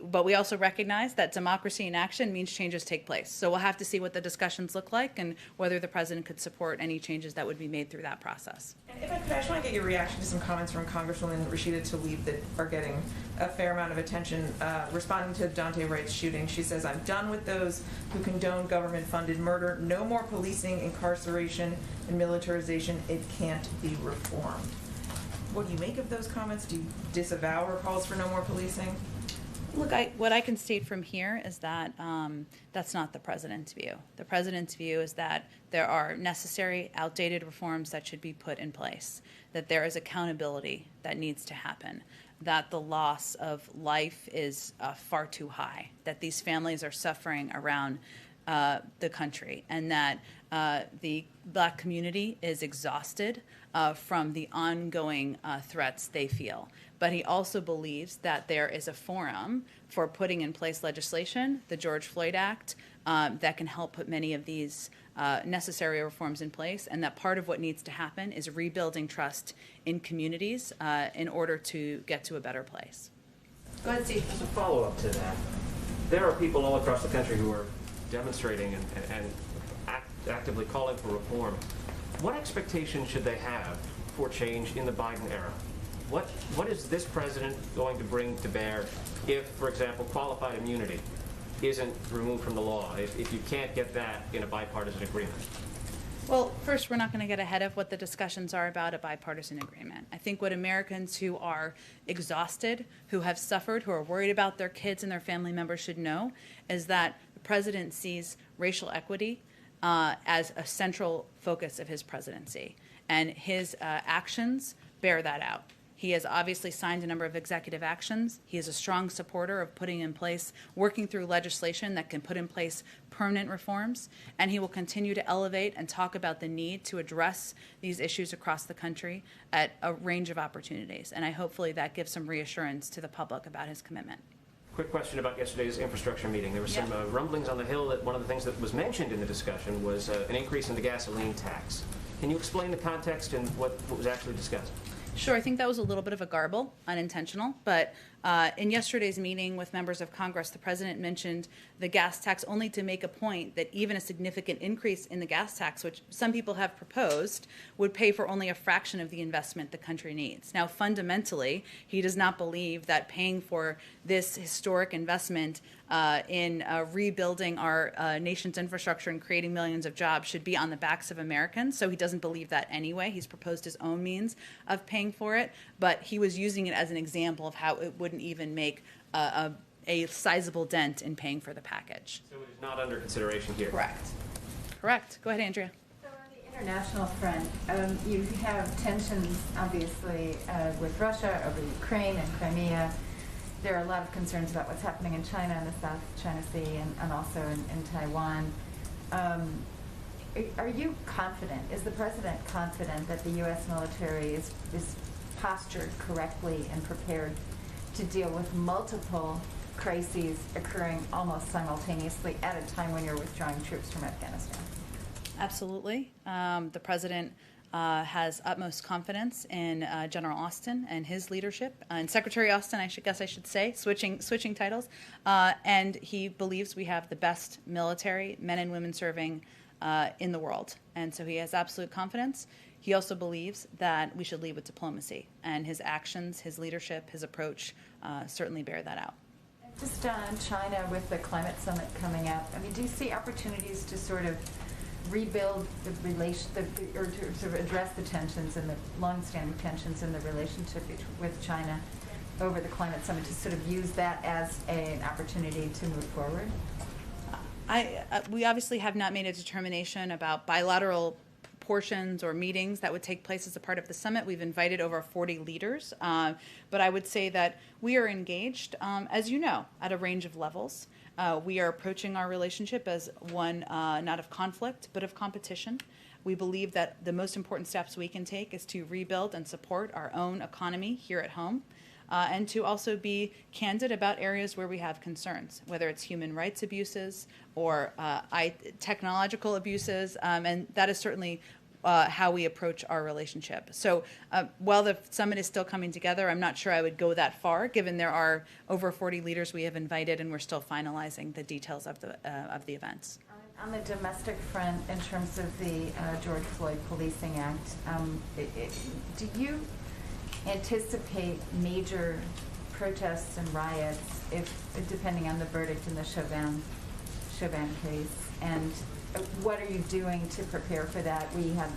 But we also recognize that democracy in action means changes take place. So we'll have to see what the discussions look like and whether the president could support any changes that would be made through that process. And if I could, I just want to get your reaction to some comments from Congresswoman Rashida Tlaib that are getting a fair amount of attention. Responding to Daunte Wright's shooting, she says, "I'm done with those who condone government-funded murder. No more policing, incarceration, and militarization. It can't be reformed." What do you make of those comments? Do you disavow her calls for no more policing? Look, what I can state from here is that that's not the president's view. The president's view is that there are necessary, outdated reforms that should be put in place, that there is accountability that needs to happen, that the loss of life is far too high, that these families are suffering around the country, and that the Black community is exhausted from the ongoing threats they feel. But he also believes that there is a forum for putting in place legislation, the George Floyd Act, that can help put many of these necessary reforms in place, and that part of what needs to happen is rebuilding trust in communities in order to get to a better place. Go ahead, Steve. As a follow-up to that, there are people all across the country who are demonstrating and actively calling for reform. What expectation should they have for change in the Biden era? What is this president going to bring to bear if, for example, qualified immunity isn't removed from the law, if you can't get that in a bipartisan agreement? Well, first, we're not going to get ahead of what the discussions are about a bipartisan agreement. I think what Americans who are exhausted, who have suffered, who are worried about their kids and their family members should know is that the president sees racial equity as a central focus of his presidency, and his actions bear that out. He has obviously signed a number of executive actions. He is a strong supporter of putting in place, working through legislation that can put in place permanent reforms, and he will continue to elevate and talk about the need to address these issues across the country at a range of opportunities. And hopefully that gives some reassurance to the public about his commitment. Quick question about yesterday's infrastructure meeting. There were some rumblings on the Hill that one of the things that was mentioned in the discussion was an increase in the gasoline tax. Can you explain the context and what was actually discussed? Sure, I think that was a little bit of a garble, unintentional, but in yesterday's meeting with members of Congress, the president mentioned the gas tax only to make a point that even a significant increase in the gas tax, which some people have proposed, would pay for only a fraction of the investment the country needs. Now, fundamentally, he does not believe that paying for this historic investment in rebuilding our nation's infrastructure and creating millions of jobs should be on the backs of Americans. So he doesn't believe that anyway. He's proposed his own means of paying for it, but he was using it as an example of how it wouldn't even make a sizable dent in paying for the package. So it is not under consideration here? Correct. Correct. Go ahead, Andrea. So on the international front, you have tensions, obviously, with Russia over Ukraine and Crimea. There are a lot of concerns about what's happening in China and the South China Sea and also in Taiwan. Are you confident, is the president confident that the U.S. military is postured correctly and prepared to deal with multiple crises occurring almost simultaneously at a time when you're withdrawing troops from Afghanistan? Absolutely. The president has utmost confidence in General Austin and his leadership, and Secretary Austin, I should say, switching titles, and he believes we have the best military, men and women serving in the world, and so he has absolute confidence. He also believes that we should lead with diplomacy, and his actions, his leadership, his approach certainly bear that out. Just on China with the climate summit coming up, I mean, do you see opportunities to sort of rebuild the relation, or to sort of address the tensions and the long-standing tensions in the relationship with China over the climate summit, to sort of use that as an opportunity to move forward? We obviously have not made a determination about bilateral portions or meetings that would take place as a part of the summit. We've invited over 40 leaders, but I would say that we are engaged, as you know, at a range of levels. We are approaching our relationship as one not of conflict, but of competition. We believe that the most important steps we can take is to rebuild and support our own economy here at home, and to also be candid about areas where we have concerns, whether it's human rights abuses or technological abuses, and that is certainly how we approach our relationship. So while the summit is still coming together, I'm not sure I would go that far, given there are over 40 leaders we have invited, and we're still finalizing the details of the events. On the domestic front, in terms of the George Floyd Policing Act, do you anticipate major protests and riots depending on the verdict in the Chauvin case? And what are you doing to prepare for that? We had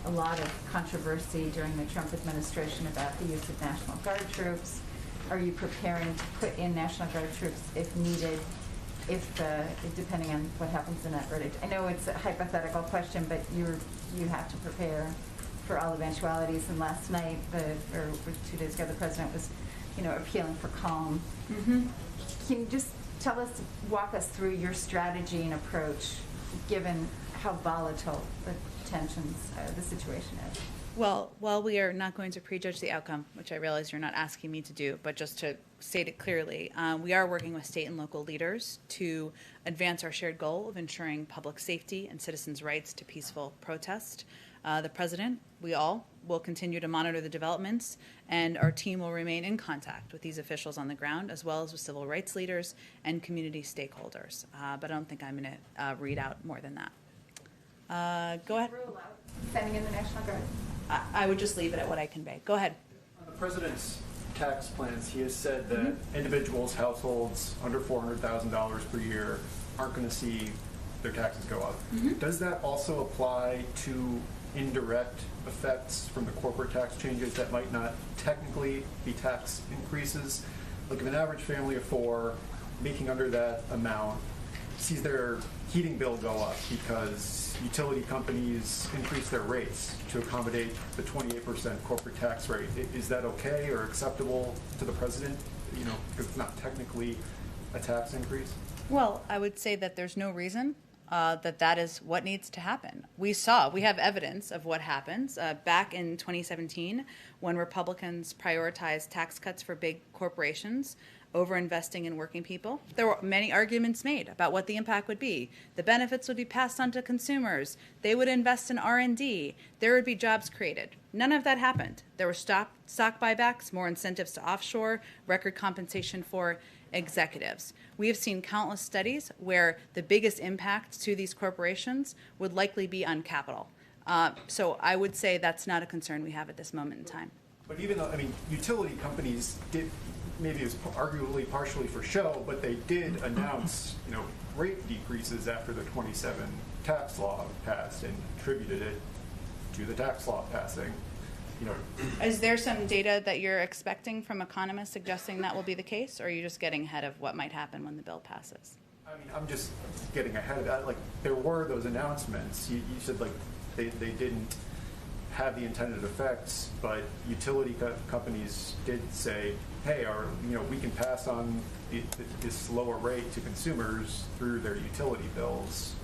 a lot of controversy during the Trump administration about the use of National Guard troops. Are you preparing to put in National Guard troops if needed, depending on what happens in that verdict? I know it's a hypothetical question, but you have to prepare for all eventualities. And last night, or 2 days ago, the president was, appealing for calm. Mm-hmm. Can you just walk us through your strategy and approach, given how volatile the tensions, the situation is. Well, while we are not going to prejudge the outcome, which I realize you're not asking me to do, but just to state it clearly, we are working with state and local leaders to advance our shared goal of ensuring public safety and citizens' rights to peaceful protest. The President, we all, will continue to monitor the developments, and our team will remain in contact with these officials on the ground, as well as with civil rights leaders and community stakeholders. But I don't think I'm going to read out more than that. Go ahead. Rule out sending in the National Guard. I would just leave it at what I convey. Go ahead. On the President's tax plans, he has said that individuals, households under $400,000 per year aren't going to see their taxes go up. Does that also apply to indirect effects from the corporate tax changes that might not technically be tax increases? Like if an average family of four making under that amount sees their heating bill go up because utility companies increase their rates to accommodate the 28% corporate tax rate, is that okay or acceptable to the President? You know, because it's not technically a tax increase? Well, I would say that there's no reason that is what needs to happen. We have evidence of what happens. Back in 2017, when Republicans prioritized tax cuts for big corporations over investing in working people, there were many arguments made about what the impact would be. The benefits would be passed on to consumers. They would invest in R&D. There would be jobs created. None of that happened. There were stock buybacks, more incentives to offshore, record compensation for executives. We have seen countless studies where the biggest impact to these corporations would likely be on capital. So I would say that's not a concern we have at this moment in time. But even though, I mean, utility companies did, maybe it was arguably partially for show, but they did announce, you know, rate decreases after the 27 tax law passed and attributed it to the tax law passing. You know, is there some data that you're expecting from economists suggesting that will be the case, or are you just getting ahead of what might happen when the bill passes? I mean, I'm just getting ahead of that. Like, there were those announcements. You said, like, they didn't have the intended effects, but utility companies did say, hey, we can pass on this lower rate to consumers through their utility bills.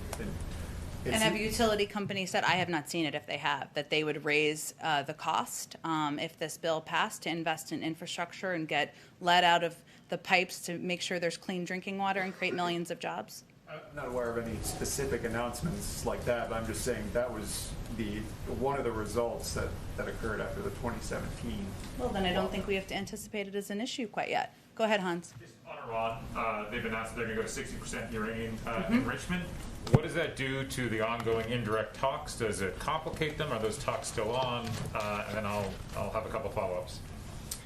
And have utility companies said, I have not seen it if they have, that they would raise the cost if this bill passed to invest in infrastructure and get lead out of the pipes to make sure there's clean drinking water and create millions of jobs? I'm not aware of any specific announcements like that, but I'm just saying that was one of the results that occurred after the 2017. Well, then I don't think we have to anticipate it as an issue quite yet. Go ahead, Hans. Just on Iran, they've announced that they're going to go to 60% uranium enrichment. What does that do to the ongoing indirect talks? Does it complicate them? Are those talks still on? And then I'll have a couple follow-ups.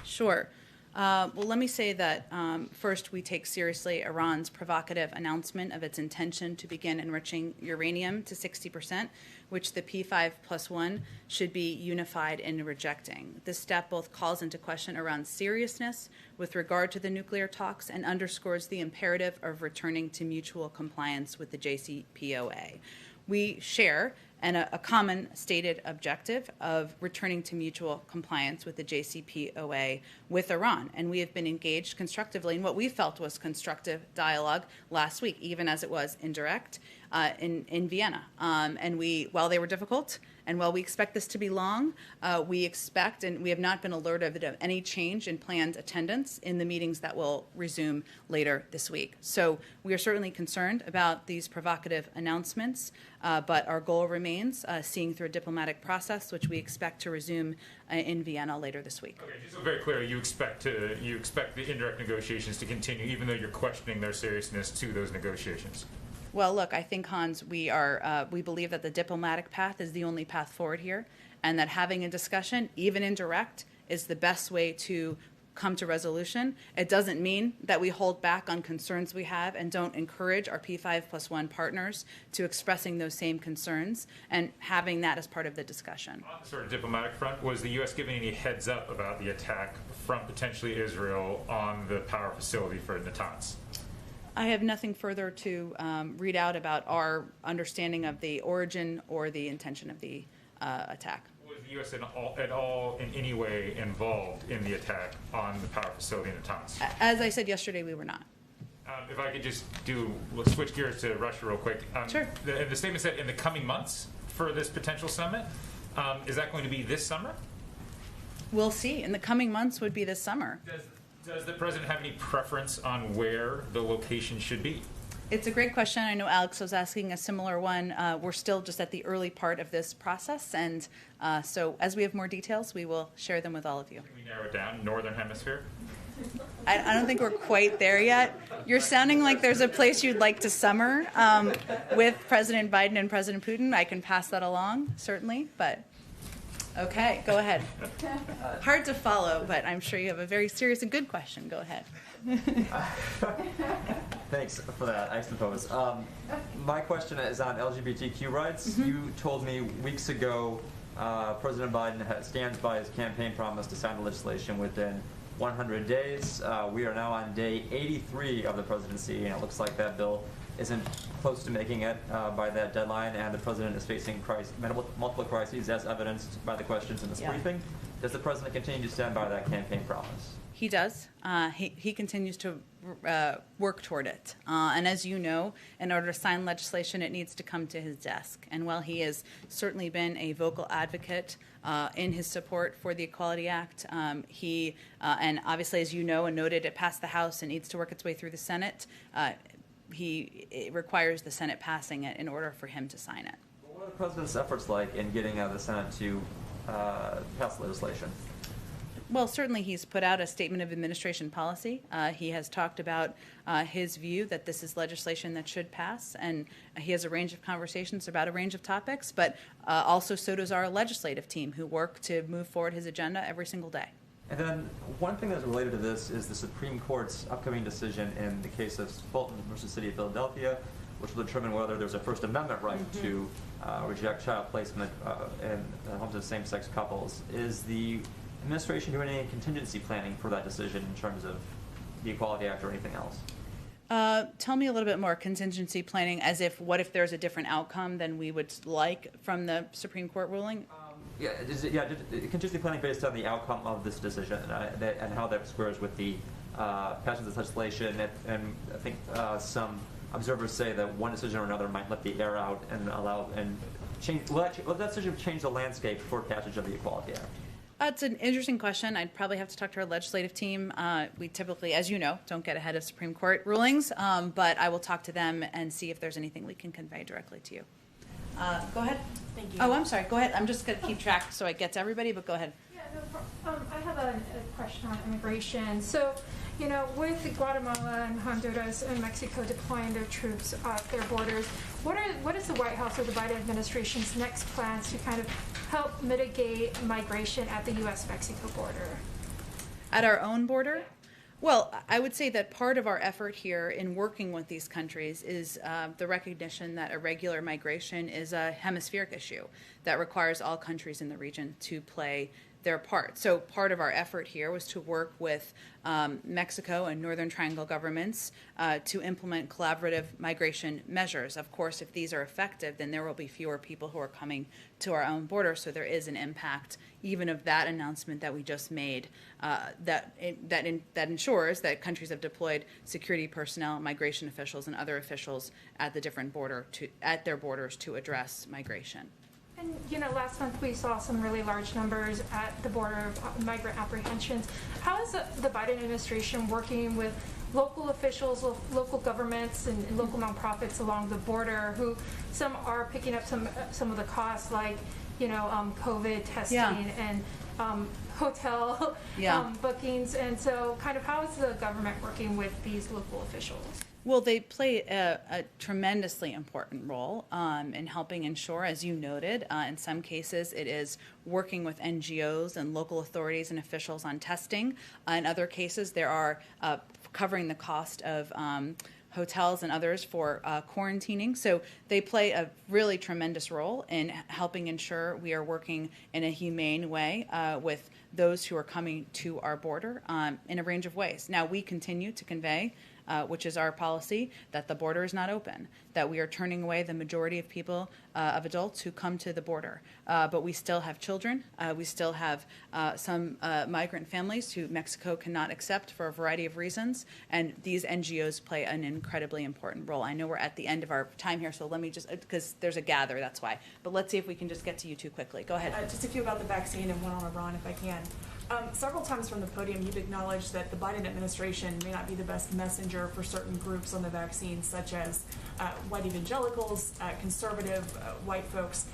Sure. Well, let me say that first, we take seriously Iran's provocative announcement of its intention to begin enriching uranium to 60%, which the P5+1 should be unified in rejecting. This step both calls into question Iran's seriousness with regard to the nuclear talks and underscores the imperative of returning to mutual compliance with the JCPOA. We share a common stated objective of returning to mutual compliance with the JCPOA with Iran. And we have been engaged constructively in what we felt was constructive dialogue last week, even as it was indirect, in Vienna. And while they were difficult, and while we expect this to be long, we expect, and we have not been alerted of any change in planned attendance in the meetings that will resume later this week. So we are certainly concerned about these provocative announcements, but our goal remains seeing through a diplomatic process, which we expect to resume in Vienna later this week. Okay, just so very clear, you expect the indirect negotiations to continue, even though you're questioning their seriousness to those negotiations. Well, look, I think, Hans, we believe that the diplomatic path is the only path forward here, and that having a discussion, even indirect, is the best way to come to resolution. It doesn't mean that we hold back on concerns we have and don't encourage our P5+1 partners to expressing those same concerns and having that as part of the discussion. On the sort of diplomatic front, was the U.S. giving any heads up about the attack from potentially Israel on the power facility for Natanz? I have nothing further to read out about our understanding of the origin or the intention of the attack. Was the U.S. at all in any way involved in the attack on the power facility in Natanz? As I said yesterday, we were not. If I could just we'll switch gears to Russia real quick. Sure. The statement said in the coming months for this potential summit. Is that going to be this summer? We'll see. In the coming months would be this summer. Does the president have any preference on where the location should be? It's a great question. I know Alex was asking a similar one. We're still just at the early part of this process, and so as we have more details, we will share them with all of you. Can we narrow it down? Northern Hemisphere? I don't think we're quite there yet. You're sounding like there's a place you'd like to summer with President Biden and President Putin. I can pass that along, certainly, but okay, go ahead. Hard to follow, but I'm sure you have a very serious and good question. Go ahead. Thanks for that, I suppose. My question is on LGBTQ rights. You told me weeks ago President Biden stands by his campaign promise to sign the legislation within 100 days. We are now on day 83 of the presidency, and it looks like that bill isn't close to making it by that deadline, and the president is facing multiple crises, as evidenced by the questions in this briefing. Does the president continue to stand by that campaign promise? He does. He continues to work toward it. And as you know, in order to sign legislation, it needs to come to his desk. And while he has certainly been a vocal advocate in his support for the Equality Act, he, and obviously, as you know and noted, it passed the House and needs to work its way through the Senate. It requires the Senate passing it in order for him to sign it. What are the president's efforts like in getting the Senate to pass legislation? Well, certainly he's put out a statement of administration policy. He has talked about his view that this is legislation that should pass, and he has a range of conversations about a range of topics, but also so does our legislative team, who work to move forward his agenda every single day. And then one thing that's related to this is the Supreme Court's upcoming decision in the case of Fulton versus City of Philadelphia, which will determine whether there's a First Amendment right to reject child placement in the homes of same-sex couples. Is the administration doing any contingency planning for that decision in terms of the Equality Act or anything else? Tell me a little bit more. Contingency planning, as if what if there's a different outcome than we would like from the Supreme Court ruling? Contingency planning based on the outcome of this decision and how that squares with the passage of this legislation. And I think some observers say that one decision or another might let the air out and allow and change. Will that decision change the landscape for passage of the Equality Act? It's an interesting question. I'd probably have to talk to our legislative team. We typically, as you know, don't get ahead of Supreme Court rulings, but I will talk to them and see if there's anything we can convey directly to you. Go ahead. Thank you. Oh, I'm sorry. Go ahead. I'm just going to keep track so I get to everybody, but go ahead. Yeah, no problem. I have a question on immigration. So, you know, with Guatemala and Honduras and Mexico deploying their troops at their borders, what is the White House or the Biden administration's next plans to kind of help mitigate migration at the U.S.-Mexico border? At our own border? Well, I would say that part of our effort here in working with these countries is the recognition that irregular migration is a hemispheric issue that requires all countries in the region to play their part. So part of our effort here was to work with Mexico and Northern Triangle governments to implement collaborative migration measures. Of course, if these are effective, then there will be fewer people who are coming to our own border, so there is an impact even of that announcement that we just made that ensures that countries have deployed security personnel, migration officials, and other officials at the different at their borders to address migration. And, you know, last month we saw some really large numbers at the border of migrant apprehensions. How is the Biden administration working with local officials, local governments, and local nonprofits along the border, who some are picking up some of the costs, like, you know, COVID testing and hotel bookings, and so kind of how is the government working with these local officials? Well, they play a tremendously important role in helping ensure, as you noted, in some cases it is working with NGOs and local authorities and officials on testing. In other cases, there are covering the cost of hotels and others for quarantining. So they play a really tremendous role in helping ensure we are working in a humane way with those who are coming to our border in a range of ways. Now, we continue to convey which is our policy, that the border is not open, that we are turning away the majority of people, of adults who come to the border. But we still have children. We still have some migrant families who Mexico cannot accept for a variety of reasons. And these NGOs play an incredibly important role. I know we're at the end of our time here, so let me just, because there's a gather, that's why. But let's see if we can just get to you two quickly. Go ahead. Just a few about the vaccine and one on Iran, if I can. Several times from the podium, you've acknowledged that the Biden administration may not be the best messenger for certain groups on the vaccine, such as white evangelicals, conservative white folks.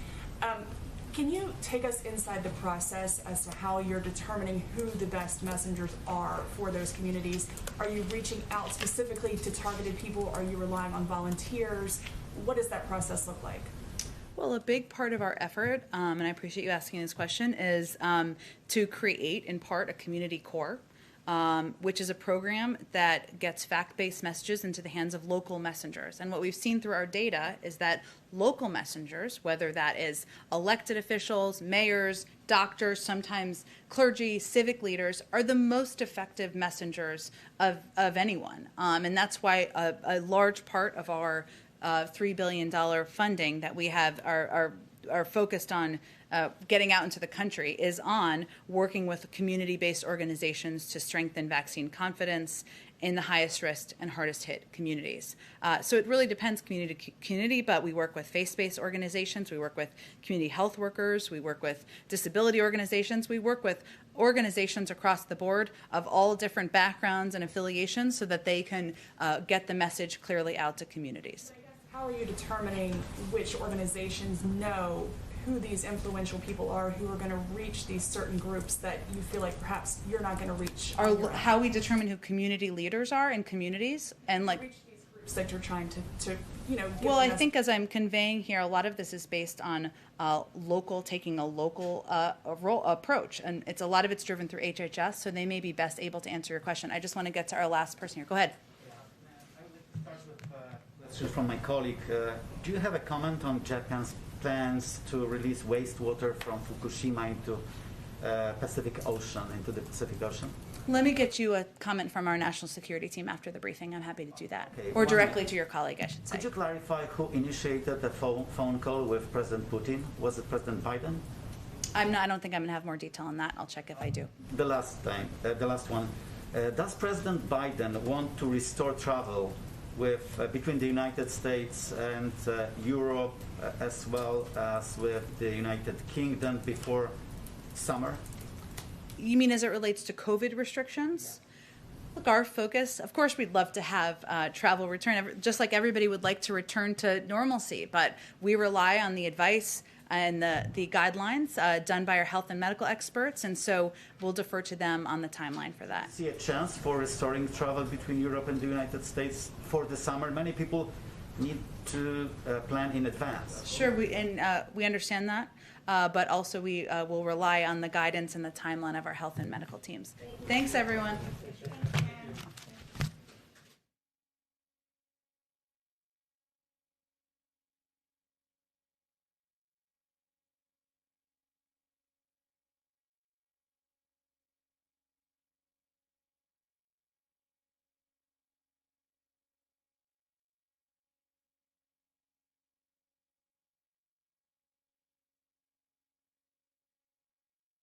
Can you take us inside the process as to how you're determining who the best messengers are for those communities? Are you reaching out specifically to targeted people? Are you relying on volunteers? What does that process look like? Well, a big part of our effort, and I appreciate you asking this question, is to create, in part, a community core, which is a program that gets fact-based messages into the hands of local messengers. And what we've seen through our data is that local messengers, whether that is elected officials, mayors, doctors, sometimes clergy, civic leaders, are the most effective messengers of anyone. And that's why a large part of our $3 billion funding that we have are focused on getting out into the country is on working with community-based organizations to strengthen vaccine confidence in the highest risk and hardest hit communities. So it really depends community to community, but we work with faith-based organizations, we work with community health workers, we work with disability organizations, we work with organizations across the board of all different backgrounds and affiliations so that they can get the message clearly out to communities. How are you determining which organizations know who these influential people are who are going to reach these certain groups that you feel like perhaps you're not going to reach? How we determine who community leaders are in communities and like reach these groups that you're trying to well, I think as I'm conveying here, a lot of this is based on taking a local approach, and a lot of it's driven through HHS, so they may be best able to answer your question. I just want to get to our last person here. Go ahead. From my colleague, do you have a comment on Japan's plans to release wastewater from Fukushima into the Pacific Ocean? Let me get you a comment from our national security team after the briefing. I'm happy to do that, okay, or directly to your colleague, I should say. Could you clarify who initiated the phone call with President Putin? Was it President Biden? I don't think I'm going to have more detail on that. I'll check if I do. The last one. Does President Biden want to restore travel between the United States and Europe, as well as with the United Kingdom before summer? You mean as it relates to COVID restrictions? Look, our focus, of course, we'd love to have travel return, just like everybody would like to return to normalcy, but we rely on the advice and the guidelines done by our health and medical experts, and so we'll defer to them on the timeline for that. See a chance for restoring travel between Europe and the United States for the summer? Many people need to plan in advance. Sure, we understand that, but also we will rely on the guidance and the timeline of our health and medical teams. Thanks, everyone.